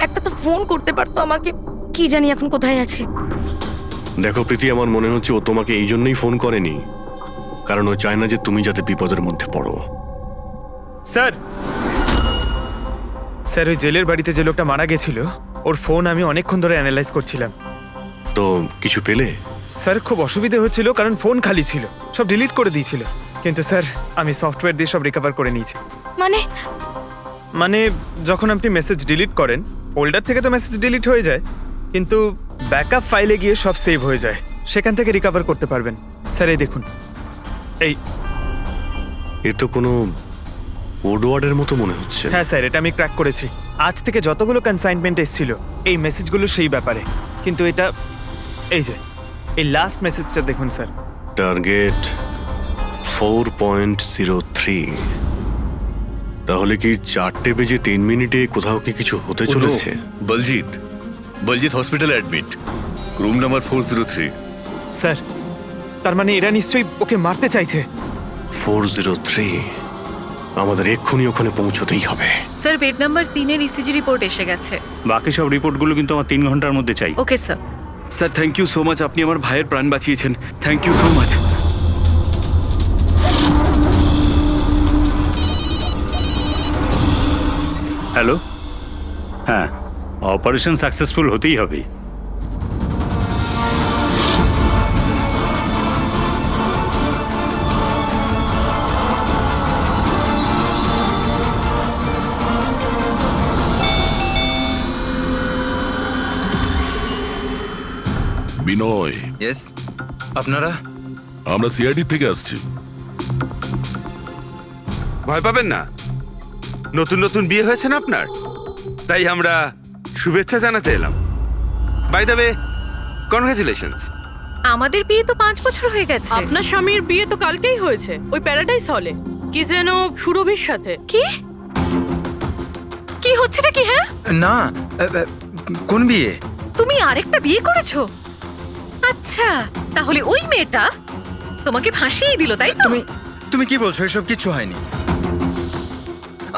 একটা তো ফোন করতে পারতো আমাকে, কি জানি এখন কোথায় আছে। দেখো প্রীতি, আমার মনে হচ্ছে ও তোমাকে এই জন্যই ফোন করেনি, কারণ ও চায় না যে তুমি যাতে বিপদের মধ্যে পড়ো। স্যার স্যার ওই জেলের বাড়িতে যে লোকটা মারা গেছিল ওর ফোন আমি অনেকক্ষণ ধরে অ্যানালাইজ করছিলাম। তো কিছু পেলে? স্যার খুব অসুবিধে হচ্ছিল কারণ ফোন খালি ছিল, সব ডিলিট করে দিয়েছিল। কিন্তু স্যার আমি সফটওয়্যার দিয়ে সব রিকভার করে নিয়েছি। মানে যখন আপনি মেসেজ ডিলিট করেন ফোল্ডার থেকে তো মেসেজ ডিলিট হয়ে যায়, কিন্তু ব্যাকআপ ফাইলে গিয়ে সব সেভ হয়ে যায়, সেখান থেকে রিকভার করতে পারবেন। স্যার এই দেখুন, এই এ তো কোনো ওডওয়ার্ডের মতো মনে হচ্ছে। হ্যাঁ স্যার, এটা আমি ক্র্যাক করেছি। আজ থেকে যতগুলো কনসাইনমেন্ট এসেছিল এই মেসেজগুলো সেই ব্যাপারে, কিন্তু এটা এই যে এই লাস্ট মেসেজটা দেখুন স্যার। টার্গেট 4.03। তাহলে কি 4:03 কোথাও কি কিছু হতে চলেছে? বলজিৎ হসপিটালে অ্যাডমিট, রুম নাম্বার 403। স্যার তার মানে এরা নিশ্চয়ই ওকে মারতে চাইছে। 403, আমাদের এক্ষুনি ওখানে পৌঁছতেই হবে। স্যার বেড নাম্বার 3-এর ইসিজি রিপোর্ট এসে গেছে। বাকি সব রিপোর্টগুলো কিন্তু আমার 3 ঘন্টার মধ্যে চাই। Okay sir. Sir thank you so much, আপনি আমার ভাইয়ের প্রাণ বাঁচিয়েছেন। Thank you so much. Hello, হ্যাঁ অপারেশন সাকসেসফুল হতেই হবে। বিনয়, ইয়েস। আপনারা? আমরা সিআইডি থেকে আসছি। ভয় পাবেন না, নতুন নতুন বিয়ে হয়েছে না আপনার, তাই আমরা শুভেচ্ছা জানাতে এলাম। By the way, congratulations. আমাদের বিয়ে তো 5 বছর হয়ে গেছে। আপনার স্বামীর বিয়ে তো কালকেই হয়েছে, ওই প্যারাডাইস হলে, কি যেন সুরভির সাথে। কি কি হচ্ছেটা কি? হ্যাঁ, না, কোন বিয়ে? তুমি আরেকটা বিয়ে করেছো? আচ্ছা, তাহলে ওই মেয়েটা তোমাকে ফাঁসিয়ে দিল, তাই তো? তুমি কি বলছো? এসব কিছু হয়নি।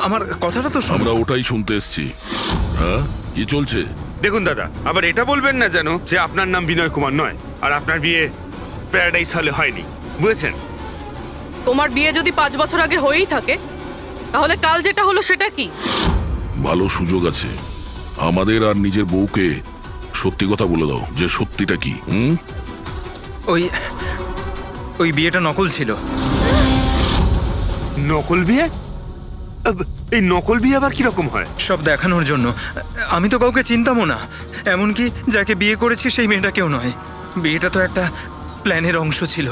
আমার কথাটা তো আমরা ওটাই শুনতে এসছি। হ্যাঁ, কি চলছে? দেখুন দাদা, আবার এটা বলবেন না যেন যে আপনার নাম বিনয় কুমার নয় আর আপনার বিয়ে প্যারাডাইস হলে হয়নি, বুঝেছেন? তোমার বিয়ে যদি 5 বছর আগে হয়েই থাকে, তাহলে কাল যেটা হলো সেটা কি? ভালো সুযোগ আছে, আমাদের আর নিজের বউকে সত্যি কথা বলে দাও যে সত্যিটা কি। ওই বিয়েটা নকল ছিল। নকল বিয়ে? এই নকল বিয়ে আবার কিরকম হয়? সব দেখানোর জন্য। আমি তো কাউকে চিনতামও না, এমনকি যাকে বিয়ে করেছি সেই মেয়েটাকেও নয়। বিয়েটা তো একটা প্ল্যানের অংশ ছিল।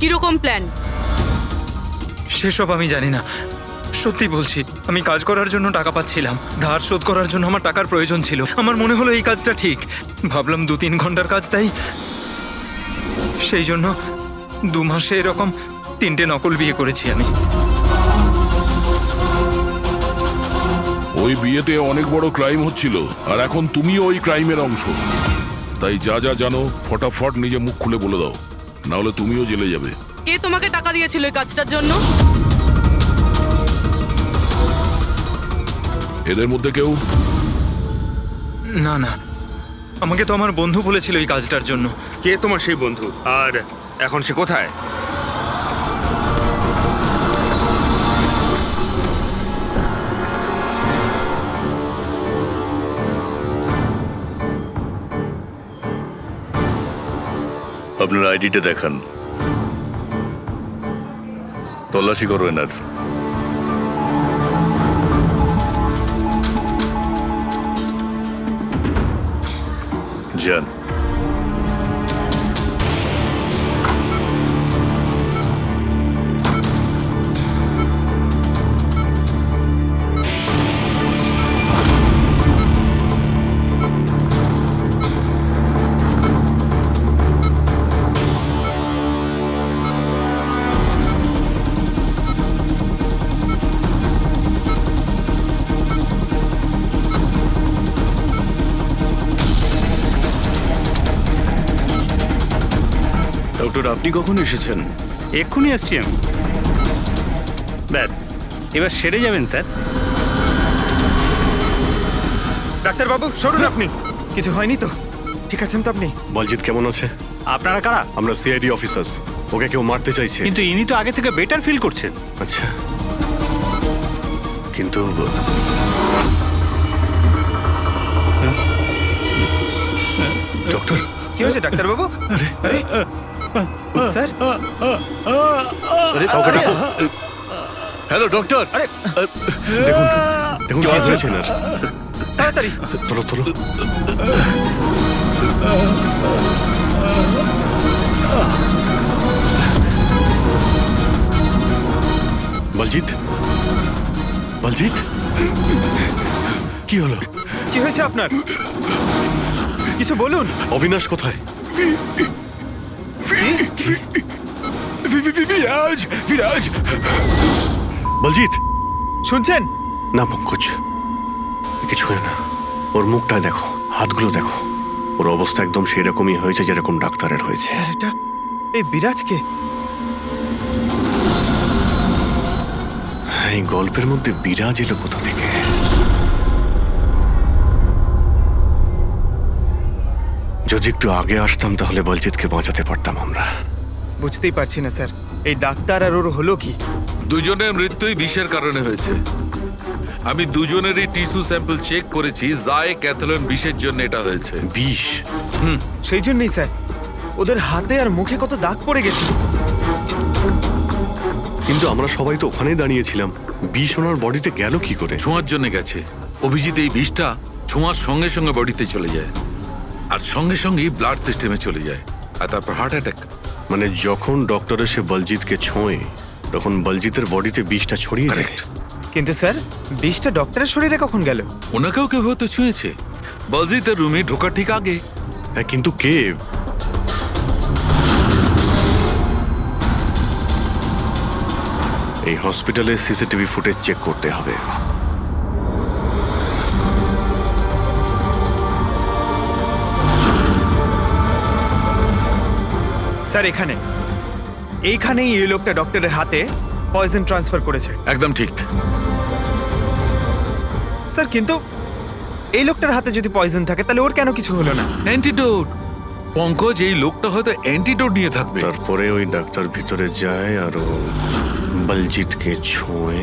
কিরকম প্ল্যান? সেসব আমি জানি না, সত্যি বলছি। আমি কাজ করার জন্য টাকা পাচ্ছিলাম, ধার শোধ করার জন্য আমার টাকার প্রয়োজন ছিল। আমার মনে হলো এই কাজটা ঠিক, ভাবলাম 2-3 ঘন্টার কাজ, তাই সেই জন্য 2 মাসে এরকম 3টে নকল বিয়ে করেছি আমি। ওই বিয়েতে অনেক বড় ক্রাইম হচ্ছিল, আর এখন তুমিও ওই ক্রাইমের অংশ। তাই যা যা জানো ফটাফট নিজে মুখ খুলে বলে দাও, না হলে তুমিও জেলে যাবে। কে তোমাকে টাকা দিয়েছিল এই কাজটার জন্য? এদের মধ্যে কেউ? না না, আমাকে তো আমার বন্ধু বলেছিল এই কাজটার জন্য। কে তোমার সেই বন্ধু, আর এখন সে কোথায়? আপনার আইডিটা দেখান, তল্লাশি করো এনার। যান। ডক্টর, আপনি কখন এসেছেন? এক্ষুনি আসছি আমি। ব্যাস, এবার সেরে যাবেন স্যার। ডাক্তারবাবু সরুন আপনি। কিছু হয়নি তো? ঠিক আছেন তো আপনি? বলজিৎ কেমন আছে? আপনারা কারা? আমরা সিআইডি অফিসার্স। ওকে কেউ মারতে চাইছে। কিন্তু ইনি তো আগে থেকে বেটার ফিল করছেন। আচ্ছা, কিন্তু ডক্টর, কি হয়েছে ডাক্তারবাবু? আরে স্যার, আরে কাউকে ডাকো। Hello doctor. আরে দেখুন দেখুন কি হয়েছে না। তাড়াতাড়ি তোলো তোলো। বলজিৎ, বলজিৎ, কি হলো? কি হয়েছে আপনার? কিছু বলুন। অবিনাশ কোথায়? বিরাজ, বিরাজ। বলজিৎ, শুনছেন? না পঙ্কজ, কিছু হয় না। ওর মুখটা দেখো, হাতগুলো দেখো, ওর অবস্থা একদম সেই রকমই হয়েছে যেরকম ডাক্তারের হয়েছে। স্যার, এটা এই বিরাজকে? এই গল্পের মধ্যে বিরাজ এলো কোথা থেকে? যদি একটু আগে আসতাম তাহলে বলজিৎকে বাঁচাতে পারতাম আমরা। বুঝতেই পারছি না স্যার, এই ডাক্তার আর ওর হলো কি? দুজনের মৃত্যুই বিষের কারণে হয়েছে। আমি দুজনেরই টিস্যু স্যাম্পল চেক করেছি, জায় ক্যাথলন বিষের জন্য এটা হয়েছে। বিষ? সেই জন্যই স্যার, ওদের হাতে আর মুখে কত দাগ পড়ে গেছিল। কিন্তু আমরা সবাই তো ওখানেই দাঁড়িয়েছিলাম, বিষ ওনার বডিতে গেল কি করে? ছোঁয়ার জন্য গেছে। অভিজিৎ, এই বিষটা ছোঁয়ার সঙ্গে সঙ্গে বডিতে চলে যায়, আর সঙ্গে সঙ্গেই ব্লাড সিস্টেমে চলে যায়। আর তারপর হার্ট অ্যাটাক। মানে যখন ডক্টর এসে বলজিৎকে ছোঁয় তখন বলজিতের বডিতে বিষটা ছড়িয়ে যায়। কিন্তু স্যার বিষটা ডক্টরের শরীরে কখন গেল? ওনাকেও কেউ হয়তো ছুঁয়েছে বলজিতের রুমে ঢোকার ঠিক আগে। হ্যাঁ, কিন্তু কে? এই হসপিটালে সিসিটিভি ফুটেজ চেক করতে হবে। স্যার এইখানেই এই লোকটা ডক্টরের হাতে পয়জন ট্রান্সফার করেছে। একদম ঠিক। স্যার কিন্তু এই লোকটার হাতে যদি পয়জন থাকে তাহলে ওর কেন কিছু হলো না? অ্যান্টিডোট। পঙ্কজ, এই লোকটা হয়তো অ্যান্টিডোট নিয়ে থাকবে। তারপরে ওই ডাক্তার ভিতরে যায় আর ও বলজিৎকে ছোঁয়।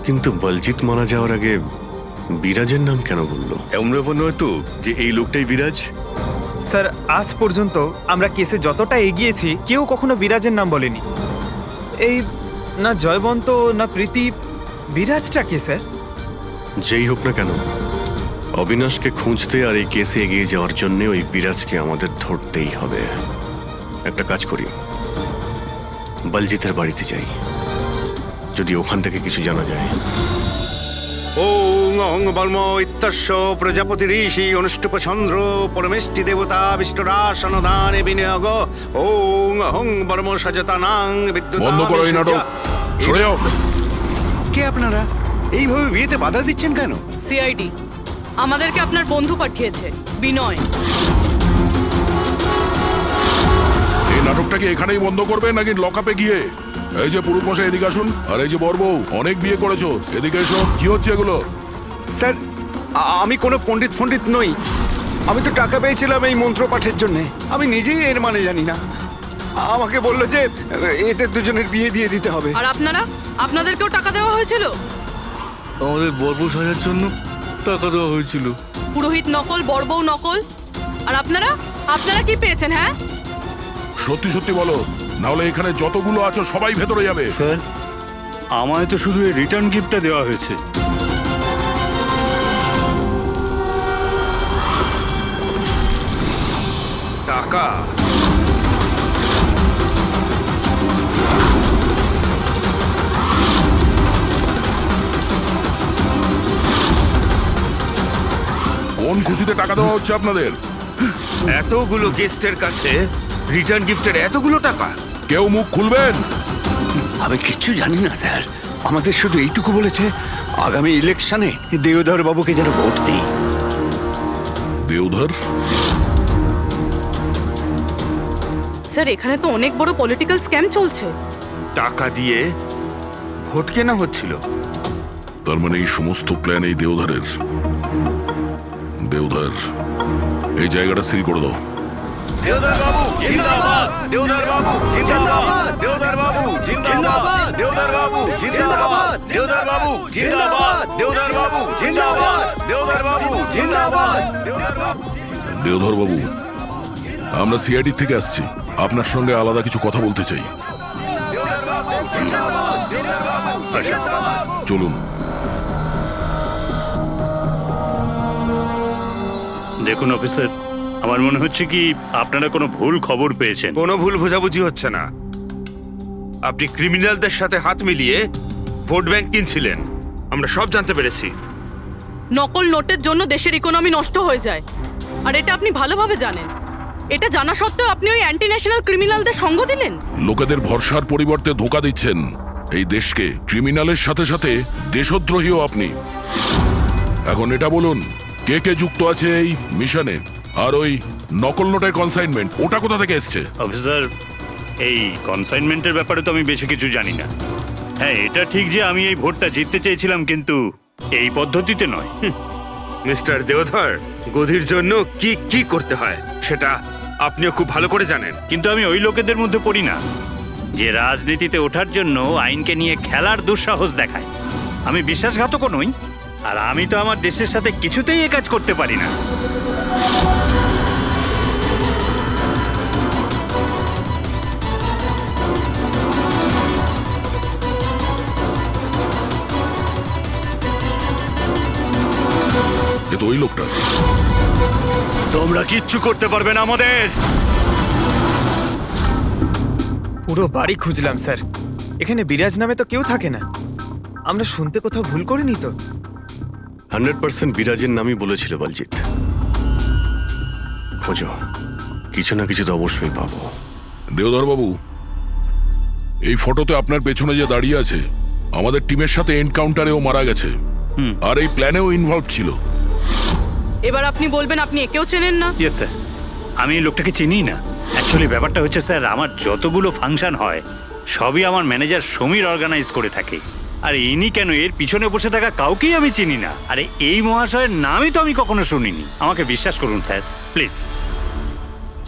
কিন্তু বলজিৎ মারা যাওয়ার আগে বিরাজের নাম কেন বললো? এমন ব্যাপার নয় তো যে এই লোকটাই বিরাজ? স্যার আজ পর্যন্ত আমরা কেসে যতটা এগিয়েছি কেউ কখনো বিরাজের নাম বলেনি। এই না জয়বন্ত না প্রীতি, বিরাজটা কে স্যার? যেই হোক না কেন, অবিনাশকে খুঁজতে আর এই কেসে এগিয়ে যাওয়ার জন্য ওই বিরাজকে আমাদের ধরতেই হবে। একটা কাজ করি, বলজিতের বাড়িতে যাই, যদি ওখান থেকে কিছু জানা যায়। ওং অং বর্ম ইত্যস্য প্রজাপতি ঋষি অনুষ্ঠুপ চন্দ্র পরমেষ্টি দেবতা বিষ্ণুরাসনদানে বিনিয়োগ ওং অং বর্ম সজতানাং বিদ্যুৎ। বন্ধ করো এই নাটক, সরে যাও। কে আপনারা? এইভাবে বিয়েতে বাধা দিচ্ছেন কেন? সিআইডি আমাদেরকে আপনার বন্ধু পাঠিয়েছে, বিনয়। এই নাটকটাকে এখানেই বন্ধ করবে নাকি লকআপে গিয়ে? এই যে পুরুষ মশাই এদিকে আসুন, আর এই যে বরবউ অনেক বিয়ে করেছো, এদিকে এসো। কি হচ্ছে এগুলো? স্যার আমি কোনো পণ্ডিত নই। আমি তো টাকা পেয়েছিলাম এই মন্ত্র পাঠের জন্য। আমি নিজেই এর মানে জানি না। আমাকে বললো যে এদের দুজনের বিয়ে দিয়ে দিতে হবে। আর আপনাদেরকেও টাকা দেওয়া হয়েছিল? আমাদের বরবউ সাজার জন্য টাকা দেওয়া হয়েছিল। পুরোহিত নকল, বরবউ নকল। আর আপনারা কি পেয়েছেন? হ্যাঁ, সত্যি সত্যি বলো, নাহলে এখানে যতগুলো আছো সবাই ভেতরে যাবে। স্যার আমায় তো শুধু এই রিটার্ন গিফটটা দেওয়া হয়েছে। টাকা? কোন খুশিতে টাকা দেওয়া হচ্ছে আপনাদের? এতগুলো গেস্টের কাছে রিটার্ন গিফটের এতগুলো টাকা? কেউ মুখ খুলবেন? আমি কিচ্ছু জানি না স্যার। আমাদের শুধু এইটুকু বলেছে, আগামী ইলেকশনে দেওধর বাবুকে যেন ভোট দিই। দেওধর? স্যার এখানে তো অনেক বড় পলিটিক্যাল স্ক্যাম চলছে। টাকা দিয়ে ভোট কেনা হচ্ছিল। তার মানে এই সমস্ত প্ল্যান এই দেওধরের। দেওধর, এই জায়গাটা সিল করে দাও। দেওধর বাবু জিন্দাবাদ! দেওধর বাবু জিন্দাবাদ! দেওধর বাবু জিন্দাবাদ! দেওধর বাবু জিন্দাবাদ! দেওধর বাবু জিন্দাবাদ! দেওধর বাবু জিন্দাবাদ! দেওধর বাবু জিন্দাবাদ! দেওধর বাবু। দেওধর বাবু, আমরা সিআইডি থেকে আসছি, আপনার সঙ্গে আলাদা কিছু কথা বলতে চাই। চলুন। দেখুন অফিসার, আমার মনে হচ্ছে কি আপনারা কোনো ভুল খবর পেয়েছেন। কোনো ভুল বোঝাবুঝি হচ্ছে না। আপনি ক্রিমিনালদের সাথে হাত মিলিয়ে ভোট ব্যাংক কিনছিলেন, আমরা সব জানতে পেরেছি। নকল নোটের জন্য দেশের ইকোনমি নষ্ট হয়ে যায়, আর এটা আপনি ভালোভাবে জানেন। এটা জানা সত্ত্বেও আপনি ওই অ্যান্টি ন্যাশনাল ক্রিমিনালদের সঙ্গ দিলেন। লোকেদের ভরসার পরিবর্তে ধোঁকা দিচ্ছেন এই দেশকে। ক্রিমিনালের সাথে সাথে দেশদ্রোহীও আপনি। এখন এটা বলুন, কে কে যুক্ত আছে এই মিশনে? আর ওই নকল নোটের কনসাইনমেন্ট, ওটা কোথা থেকে এসছে? অফিসার, এই কনসাইনমেন্টের ব্যাপারে তো আমি বেশি কিছু জানি না। হ্যাঁ, এটা ঠিক যে আমি এই ভোটটা জিততে চেয়েছিলাম, কিন্তু এই পদ্ধতিতে নয়। মিস্টার দেওধর, গদির জন্য কি কি করতে হয় সেটা আপনিও খুব ভালো করে জানেন। কিন্তু আমি ওই লোকেদের মধ্যে পড়ি না যে রাজনীতিতে ওঠার জন্য আইনকে নিয়ে খেলার দুঃসাহস দেখায়। আমি বিশ্বাসঘাতকও নই, আর আমি তো আমার দেশের সাথে কিছুতেই এ কাজ করতে পারি না। এ তো ওই লোকটা। তোমরা কিচ্ছু করতে পারবে না আমাদের। পুরো বাড়ি খুঁজলাম স্যার, এখানে বিরাজ নামে তো কেউ থাকে না। আমরা শুনতে কোথাও ভুল করিনি তো? 100% বিরাজের নামই বলেছিল বলজিৎ। খোঁজো, কিছু না কিছু তো অবশ্যই পাবো। দেওধর বাবু, এই ফটোতে আপনার পেছনে যে দাঁড়িয়ে আছে, আমাদের টিমের সাথে এনকাউন্টারেও মারা গেছে, আর এই প্ল্যানেও ইনভলভ ছিল। এবার আপনি বলবেন আপনি একেও চেনেন না? ইয়েস স্যার, আমি এই লোকটাকে চিনি না। অ্যাকচুয়ালি ব্যাপারটা হচ্ছে স্যার, আমার যতগুলো ফাংশন হয় সবই আমার ম্যানেজার সমীর অর্গানাইজ করে থাকে। আর ইনি কেন, এর পিছনে বসে থাকা কাউকেই আমি চিনি না। আরে এই মহাশয়ের নামই তো আমি কখনো শুনিনি। আমাকে বিশ্বাস করুন স্যার, প্লিজ।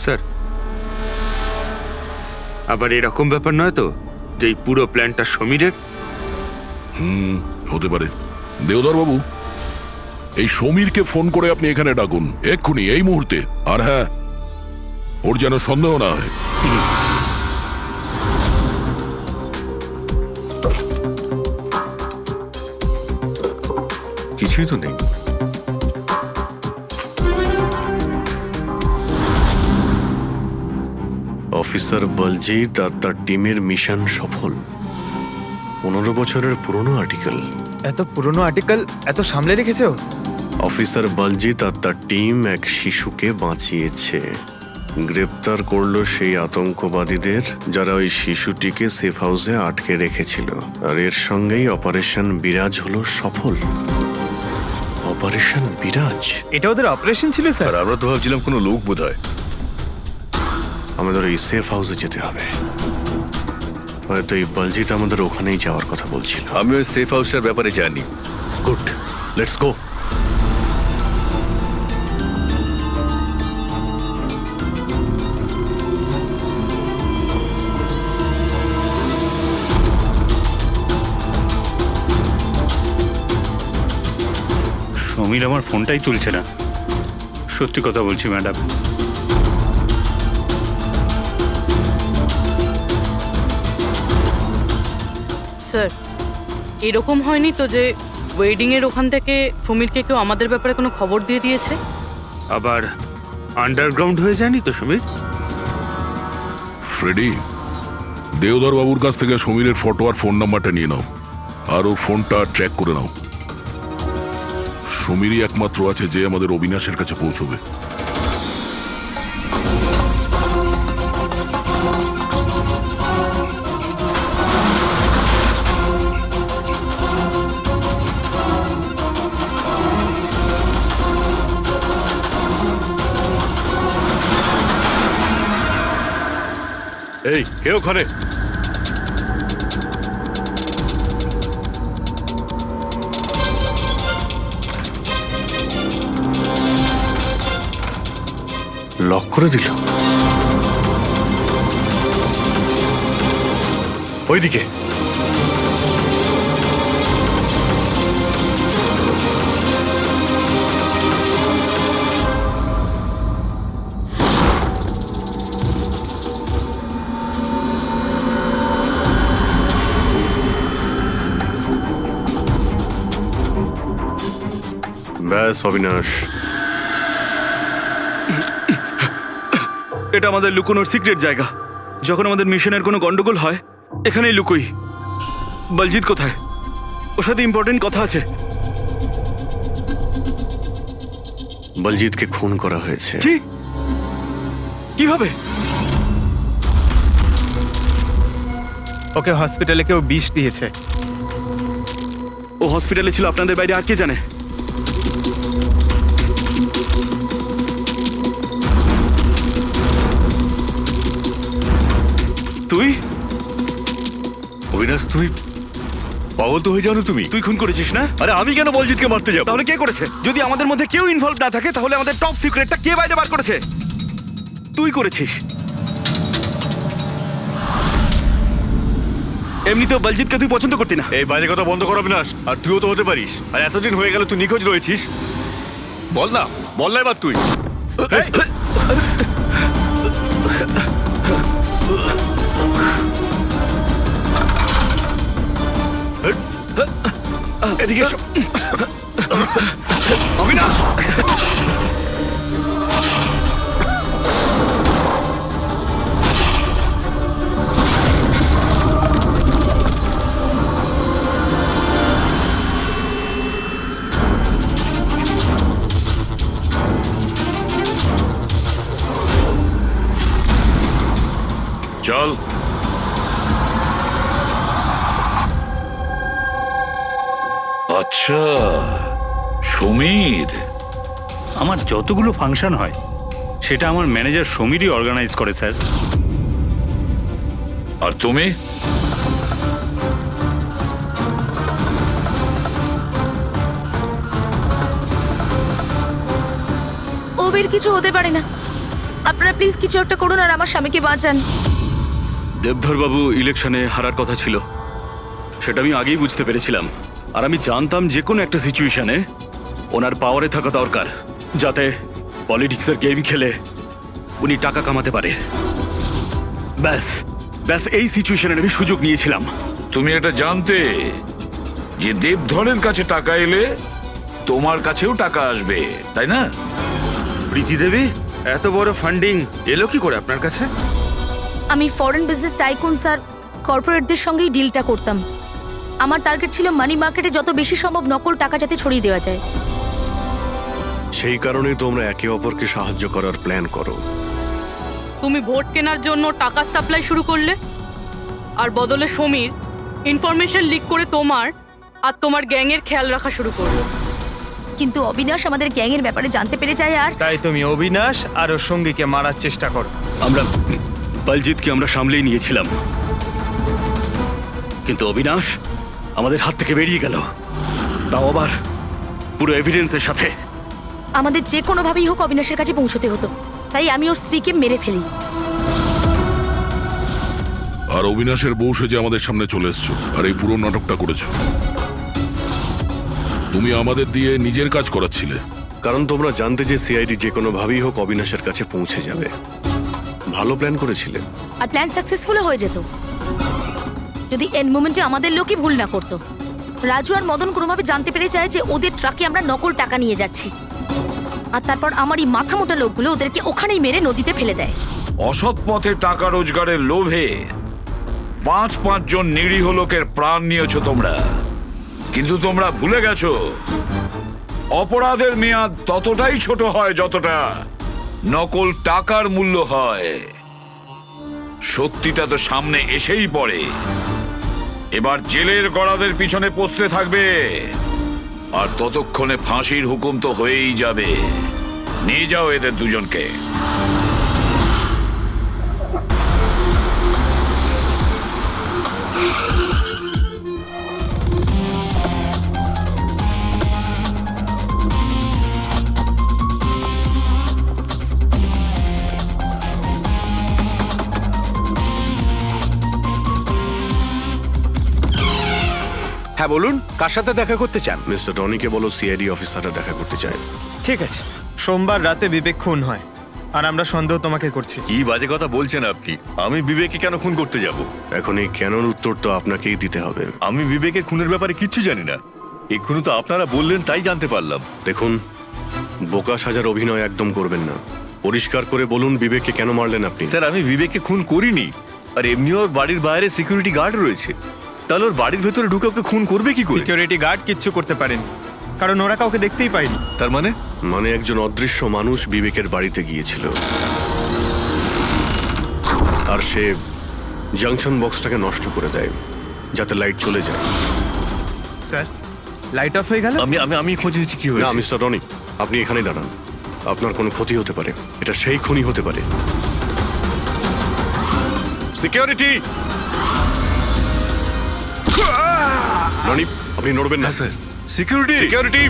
স্যার, আবার এরকম ব্যাপার নয় তো যে এই পুরো প্ল্যানটা সমীরের? হতে পারে। দেওধর বাবু, এই সমীরকে ফোন করে আপনি এখানে ডাকুন এক্ষুনি, এই মুহূর্তে। আর হ্যাঁ, ওর যেন সন্দেহ না হয়। কিছুই তো নেই। অফিসার বলজিৎ আর তার টিমের মিশন সফল। 15 বছরের পুরনো আর্টিকেল। এত পুরনো আর্টিকেল এত সামলে রেখেছো? অফিসার বলজিৎ আর তার টিম এক শিশুকে বাঁচিয়েছে। গ্রেপ্তার করলো সেই আতঙ্কবাদীদের যারা ওই শিশুটিকে সেফ হাউসে আটকে রেখেছিল। আর এর সঙ্গেই অপারেশন বিরাজ হলো সফল। অপারেশন বিরাজ, এটা ওদের অপারেশন ছিল স্যার? আমরা তো ভাবছিলাম কোনো লোক বোধহয়। আমাদের এই সেফ হাউসে যেতে হবে। হয়তো এই বলজিৎ আমাদের ওখানেই যাওয়ার কথা বলছিল। আমি ওই সেফ হাউসটার ব্যাপারে জানি। Good, let's go. সমীর আমার ফোনটাই তুলছে না। সত্যি কথা বলছি ম্যাডাম। স্যার, এরকম হয়নি তো যে ওয়েডিং এর ওখান থেকে সমীরকে কেউ আমাদের ব্যাপারে কোনো খবর দিয়ে দিয়েছে? আবার আন্ডারগ্রাউন্ড হয়ে যায়নি তো সমীর? ফ্রেডি, দেওধর বাবুর কাছ থেকে সমীরের ফটো আর ফোন নাম্বারটা নিয়ে নাও, আর ওর ফোনটা ট্র্যাক করে নাও। সমীরই একমাত্র আছে যে আমাদের অবিনাশের কাছে পৌঁছবে। এই কে ওখানে? লক করে দিল। ওইদিকে ব্যাস অবিনাশ, এটা আমাদের লুকোনোর সিক্রেট জায়গা। যখন আমাদের মিশনের কোনো গন্ডগোল হয় এখানেই লুকোই। বলজিৎ কোথায়? ওর সাথে ইম্পর্টেন্ট কথা আছে। বলজিৎকে খুন করা হয়েছে। কি? কিভাবে? ওকে হসপিটালে কেউ বিষ দিয়েছে। ও হসপিটালে ছিল, আপনাদের বাইরে আর কে জানে? তুই অবিনাশ, তুমি পাগল তো হয়ে যাও না তুমি? তুই খুন করেছিস না? আরে আমি কেন বলজিৎকে মারতে যাব? তাহলে কে করেছে? যদি আমাদের মধ্যে কেউ ইনভলভ না থাকে তাহলে আমাদের টপ সিক্রেটটা কে বাইরে বার করেছে? তুই করেছিস। এমনিতেও বলজিৎকে তুই পছন্দ করতি না। এই বাইরে কথা বন্ধ কর অবিনাশ। আর তুইও তো হতে পারিস। আর এতদিন হয়ে গেল তুই নিখোঁজ রয়েছিস। বল না এবার তুই। এদিকে এসো। অবিনাশ, চল। আচ্ছা, সমীর। আমার যতগুলো ফাংশন হয় সেটা আমার ম্যানেজার সমীরই অর্গানাইজ করে স্যার। আর তুমি? ওবের কিছু হতে পারে না, আপনারা প্লিজ কিছু একটা করুন আর আমার স্বামীকে বাঁচান। দেবধরবাবু ইলেকশনে হারার কথা ছিল, সেটা আমি আগেই বুঝতে পেরেছিলাম। আর আমি জানতাম যে কোনো একটা সিচুয়েশনে ওনার পাওয়ারে থাকা দরকার, যাতে পলিটিক্সের গেম খেলে উনি টাকা কামাতে পারে। ব্যাস ব্যাস এই সিচুয়েশনে আমি সুযোগ নিয়েছিলাম। তুমি এটা জানতে যে দেবধরের কাছে টাকা এলে তোমার কাছেও টাকা আসবে, তাই না? প্রীতি দেবী, এত বড় ফান্ডিং এলো কি করে আপনার কাছে? আমি ফরেন বিজনেস টাইকুন স্যার কর্পোরেটদের সঙ্গেই ডিলটা করতাম। আমার টার্গেট ছিল মানি মার্কেটে যত বেশি সম্ভব নকল টাকা যাতে ছড়িয়ে দেওয়া যায়। সেই কারণেই তোমরা একে অপরকে সাহায্য করার প্ল্যান করো। তুমি ভোট কেনার জন্য টাকার সাপ্লাই শুরু করলে, আর বদলে সমীর ইনফরমেশন লিক করে তোমার আর তোমার গ্যাংয়ের খেয়াল রাখা শুরু করলো। কিন্তু অবিনাশ আমাদের গ্যাংয়ের ব্যাপারে জানতে পেরে যায় আর তাই তুমি অবিনাশ আর ওর সঙ্গীকে মারার চেষ্টা করো। আমরা বলজিৎকে আমরা সামলেই নিয়েছিলাম, কিন্তু অবিনাশ আমাদের হাত থেকে বেরিয়ে গেল, তাও আবার পুরো এভিডেন্সের সাথে। আমাদের যে কোনোভাবেই হোক অবিনাশের কাছে পৌঁছতে হতো, তাই আমি ওর স্ত্রীকে মেরে ফেলি। আর অবিনাশের বউ সেজে আমাদের সামনে চলে এসছো আর এই পুরো নাটকটা করেছো। তুমি আমাদের দিয়ে নিজের কাজ করাচ্ছিলে, কারণ তোমরা জানতে যে সিআইডি যে কোনোভাবেই হোক অবিনাশের কাছে পৌঁছে যাবে। ভালো প্ল্যান করেছিলে। আর প্ল্যান সাকসেসফুল হয়ে যেত যদি এন্ড মোমেন্টে আমাদের লোকই ভুল না করতো। রাজু আর মদন কোনোভাবে জানতে পেরে যায় যে ওদের ট্রাকে আমরা নকল টাকা নিয়ে যাচ্ছি, আর তারপর আমার এই মাথা মোটা লোকগুলো ওদেরকে ওখানেই মেরে নদীতে ফেলে দেয়। অসৎ পথে টাকা রোজগারের লোভে 5 জন নিরীহ লোকের প্রাণ নিয়েছো তোমরা, কিন্তু তোমরা ভুলে গেছো অপরাধের মেয়াদ ততটাই ছোট হয় যতটা নকল টাকার মূল্য হয়। সত্যিটা তো সামনে এসেই পড়ে। এবার জেলের গড়াদের পিছনে পৌঁছতে থাকবে, আর ততক্ষণে ফাঁসির হুকুম তো হয়েই যাবে। নিয়ে যাও এদের দুজনকে। হ্যাঁ বলুন, কার সাথে দেখা করতে চান? মিস্টার রনিকে বলো সিআইডি অফিসাররা দেখা করতে চায়। ঠিক আছে, সোমবার রাতে বিবেক খুন হয় আর আমরা সন্দেহ তোমাকে করছি। কি বাজে কথা বলছেন আপনি? আমি বিবেককে কেন খুন করতে যাব? এখন এই কেনর উত্তর তো আপনাকেই দিতে হবে। আমি বিবেকের খুনের ব্যাপারে কিচ্ছু জানি না, এক্ষুনি তো আপনারা বললেন তাই জানতে পারলাম। দেখুন, বোকা সাজার অভিনয় একদম করবেন না। পরিষ্কার করে বলুন বিবেককে কেন মারলেন আপনি? স্যার, আমি বিবেককে খুন করিনি, আর এমনি ওর বাড়ির বাইরে সিকিউরিটি গার্ড রয়েছে, তাহলে ওর বাড়ির ভেতরে ঢুকে ওকে খুন করবে কি করে? সিকিউরিটি গার্ড কিচ্ছু করতে পারেনি, কারণ ওরা কাউকে দেখতেই পায়নি। তার মানে? মানে একজন অদৃশ্য মানুষ বিবেকের বাড়িতে গিয়েছিল, আর সে জাংশন বক্সটাকে নষ্ট করে দেয় যাতে লাইট চলে যায়। স্যার, লাইট অফ হয়ে গেল। আমি খুঁজে দিচ্ছি কি না হয়েছে। মিস্টার রনি, আপনি এখানেই দাঁড়ান। আপনার কোনো ক্ষতি হতে পারে, এটা সেই খুনি হতে পারে। সিকিউরিটি! রনি, আপনি নড়বেন না। Sir, security! সিকিউরিটি!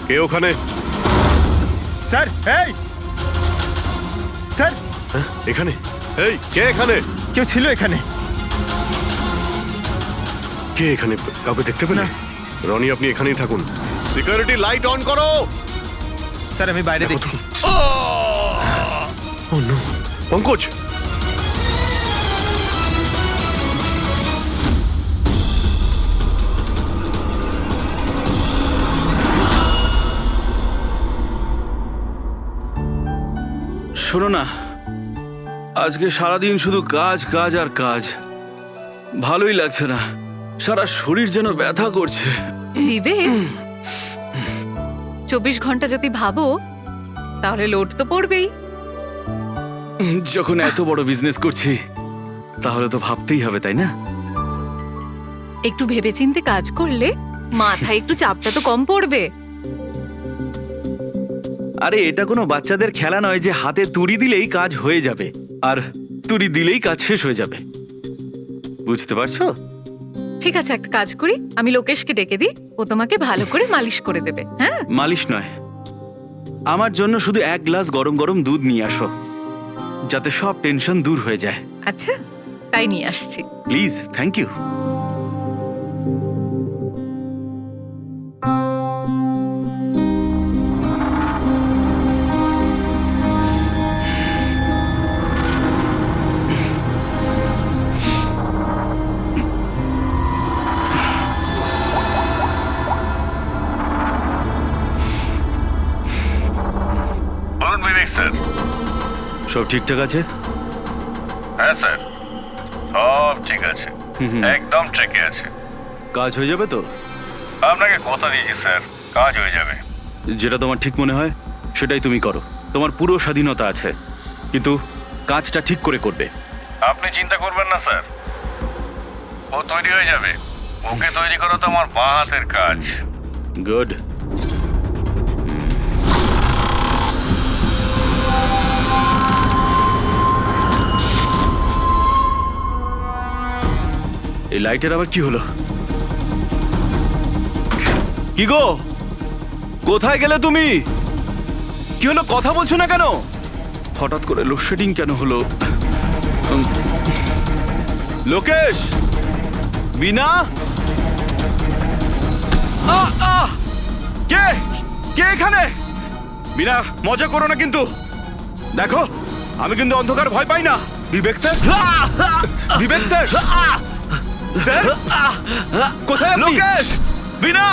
কে ওখানে? স্যার, এই স্যার, এখানে? এই কে এখানে? কেউ ছিল এখানে? কে এখানে? কাউকে দেখতে পেলে? রনি, আপনি এখানেই থাকুন। সিকিউরিটি, লাইট অন করো। স্যার, আমি বাইরে দেখছি। পঙ্কজ! শোনো না, আজকে সারাদিন শুধু কাজ কাজ আর কাজ, ভালোই লাগছে না, সারা শরীর যেন ব্যথা করছে। বিবেক, ঘন্টা যদি ভাবো তাহলে লোড তো পড়বেই। যখন এত বড় বিজনেস করছি তাহলে তো ভাবতেই হবে, তাই না? একটু ভেবেচিন্তে কাজ করলে মাথায় একটু চাপটা তো কম পড়বে। আরে এটা কোনো বাচ্চাদের খেলা নয় যে হাতে তুড়ি দিলেই কাজ হয়ে যাবে আর তুড়ি দিলেই কাজ শেষ হয়ে যাবে, বুঝতে পারছো? ঠিক আছে, একটা কাজ করি, আমি লোকেশকে ডেকে দিই, ও তোমাকে ভালো করে মালিশ করে দেবে। হ্যাঁ, মালিশ নয়, আমার জন্য শুধু 1 গ্লাস গরম গরম দুধ নিয়ে আসো, যাতে সব টেনশন দূর হয়ে যায়। আচ্ছা, তাই নিয়ে আসছি। Please, thank you. বলুন বিবেক স্যার। সব ঠিকঠাক আছে? হ্যাঁ স্যার, সব ঠিক আছে, একদম ঠিকই আছে। কাজ হয়ে যাবে তো? আপনাকে কথা দিয়েছি স্যার, কাজ হয়ে যাবে। যেটা তোমার ঠিক মনে হয় সেটাই তুমি করো, তোমার পুরো স্বাধীনতা আছে, কিন্তু কাজটা ঠিক করে করবে। আপনি চিন্তা করবেন না স্যার, ও তৈরি হয়ে যাবে। ওকে তৈরি করা তো আমার বাঁ হাতের কাজ। গুড। এই লাইটের আবার কি হলো? কি গো, কোথায় গেলে তুমি? কি হলো, কথা বলছো না কেন? হঠাৎ করে লোডশেডিং কেন হলো? লোকেশ, বিনা, কে কে এখানে? বিনা, মজা করো না কিন্তু। দেখো, আমি কিন্তু অন্ধকার ভয় পাই না। বিবেক স্যার, বিবেক স্যার, স্যার কোথায় আপনি? লোকেশ, বিনা,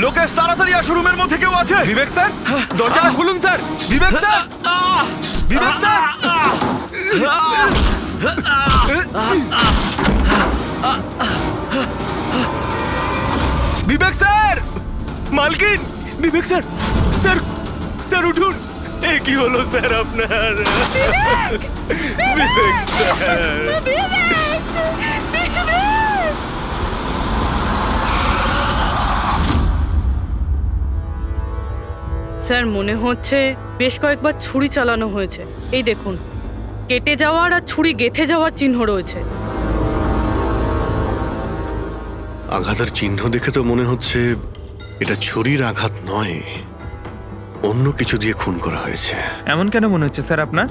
লোকেশ তাড়াতাড়ি আসো, রুমের মধ্যে কেউ আছে। বিবেক স্যার, দরজাটা খুলুন স্যার। বিবেক স্যার, বিবেক স্যার, বিবেক স্যার, মালকিন, বিবেক স্যার, স্যার, স্যার উঠুন। এ কি হলো স্যার আপনার? বিবেক স্যার, স্যার মনে হচ্ছে বেশ কয়েকবার ছুরি চালানো হয়েছে। এই দেখুন, কেটে যাওয়ার আর ছুরি গেঁথে যাওয়ার চিহ্ন রয়েছে। আঘাতের চিহ্ন দেখে তো মনে হচ্ছে এটা ছুরির আঘাত নয়, অন্য কিছু দিয়ে খুন করা হয়েছে। এমন কেন মনে হচ্ছে স্যার আপনার?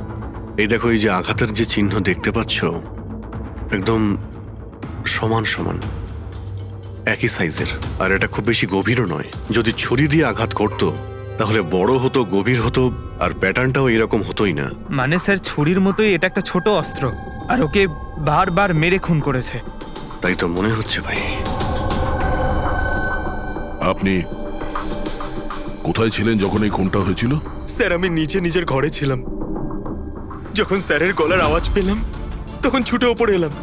এই দেখো, এই যে আঘাতের যে চিহ্ন দেখতে পাচ্ছ, একদম সমান সমান, একই সাইজের, আর এটা খুব বেশি গভীরও নয়। যদি ছুরি দিয়ে আঘাত করতো তাহলে বড় হতো, গভীর হতো, আর প্যাটার্নটাও এরকম হতোই না। মানে স্যার, ছুরির মতোই এটা একটা ছোট অস্ত্র, আর ওকে বারবার মেরে খুন করেছে। তাই তো মনে হচ্ছে ভাই। আপনি কোথায় ছিলেন যখন এই খুনটা হয়েছিল? স্যার, আমি নিচে নিজের ঘরে ছিলাম। যখন স্যারের গলার আওয়াজ পেলাম তখন ছুটে ওপরে এলাম।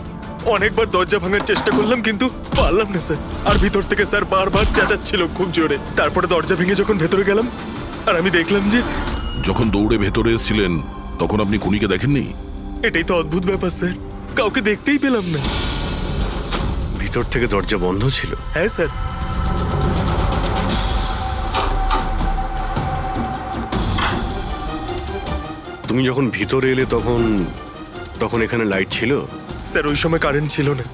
অনেকবার দরজা ভাঙার চেষ্টা করলাম কিন্তু পারলাম না স্যার। আর ভিতর থেকে স্যার বারবার চেঁচাচ্ছিল খুব জোরে। তারপরে দরজা ভেঙে যখন ভেতরে গেলাম আর আমি দেখলাম যে... যখন দৌড়ে ভেতরে এসেছিলেন তখন আপনি খুনিকে দেখেননি? এটাই তো অদ্ভুত ব্যাপার স্যার, কাউকে দেখতেই পেলাম না। ভিতর থেকে দরজা বন্ধ ছিল? হ্যাঁ স্যার। তুমি যখন ভিতরে এলে তখন তখন এখানে লাইট ছিল? স্যার, ওই সময় কারেন্ট ছিল না।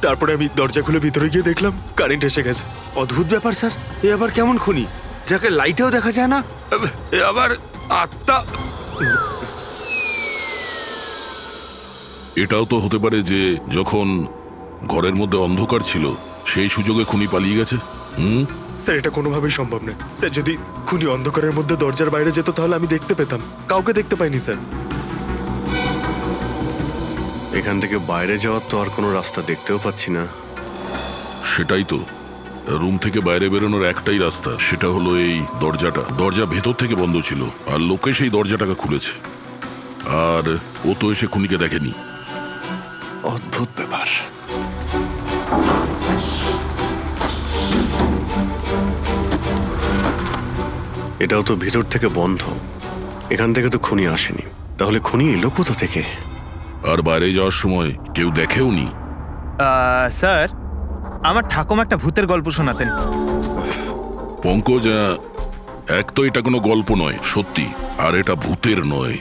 তারপরে আমি দরজা খুলে ভিতরে গিয়ে দেখলাম কারেন্ট এসে গেছে। অদ্ভুত ব্যাপার স্যার, এ আবার কেমন খুনি যাকে লাইটেও দেখা যায় না, এ আবার আত্মা। এটাও তো হতে পারে যে যখন ঘরের মধ্যে অন্ধকার ছিল সেই সুযোগে খুনি পালিয়ে গেছে। স্যার, এটা কোনোভাবেই সম্ভব না স্যার। যদি খুনি অন্ধকারের মধ্যে দরজার বাইরে যেত তাহলে আমি দেখতে পেতাম, কাউকে দেখতে পাইনি স্যার। এখান থেকে বাইরে যাওয়ার তো আর কোনো রাস্তা দেখতেও পাচ্ছি না। সেটাই তো, রুম থেকে বাইরে বেরোনোর একটাই রাস্তা, সেটা হলো এই দরজাটা। দরজা ভেতর থেকে বন্ধ ছিল আর লোকে সেই দরজাটাকে খুলেছে, আর ও তো এসে খুনিকে দেখেনি। অদ্ভুত ব্যাপার। এটাও তো ভিতর থেকে বন্ধ, এখান থেকে তো খুনি আসেনি। তাহলে খুনি এলো কোথা থেকে? আর বাইরে যাওয়ার সময় কেউ দেখেও নি? স্যার, আমার ঠাকুমা একটা ভূতের গল্প শোনাতেন। পঙ্কজ, এক তো এটা কোনো গল্প নয় সত্যি, আর এটা ভূতের নয়।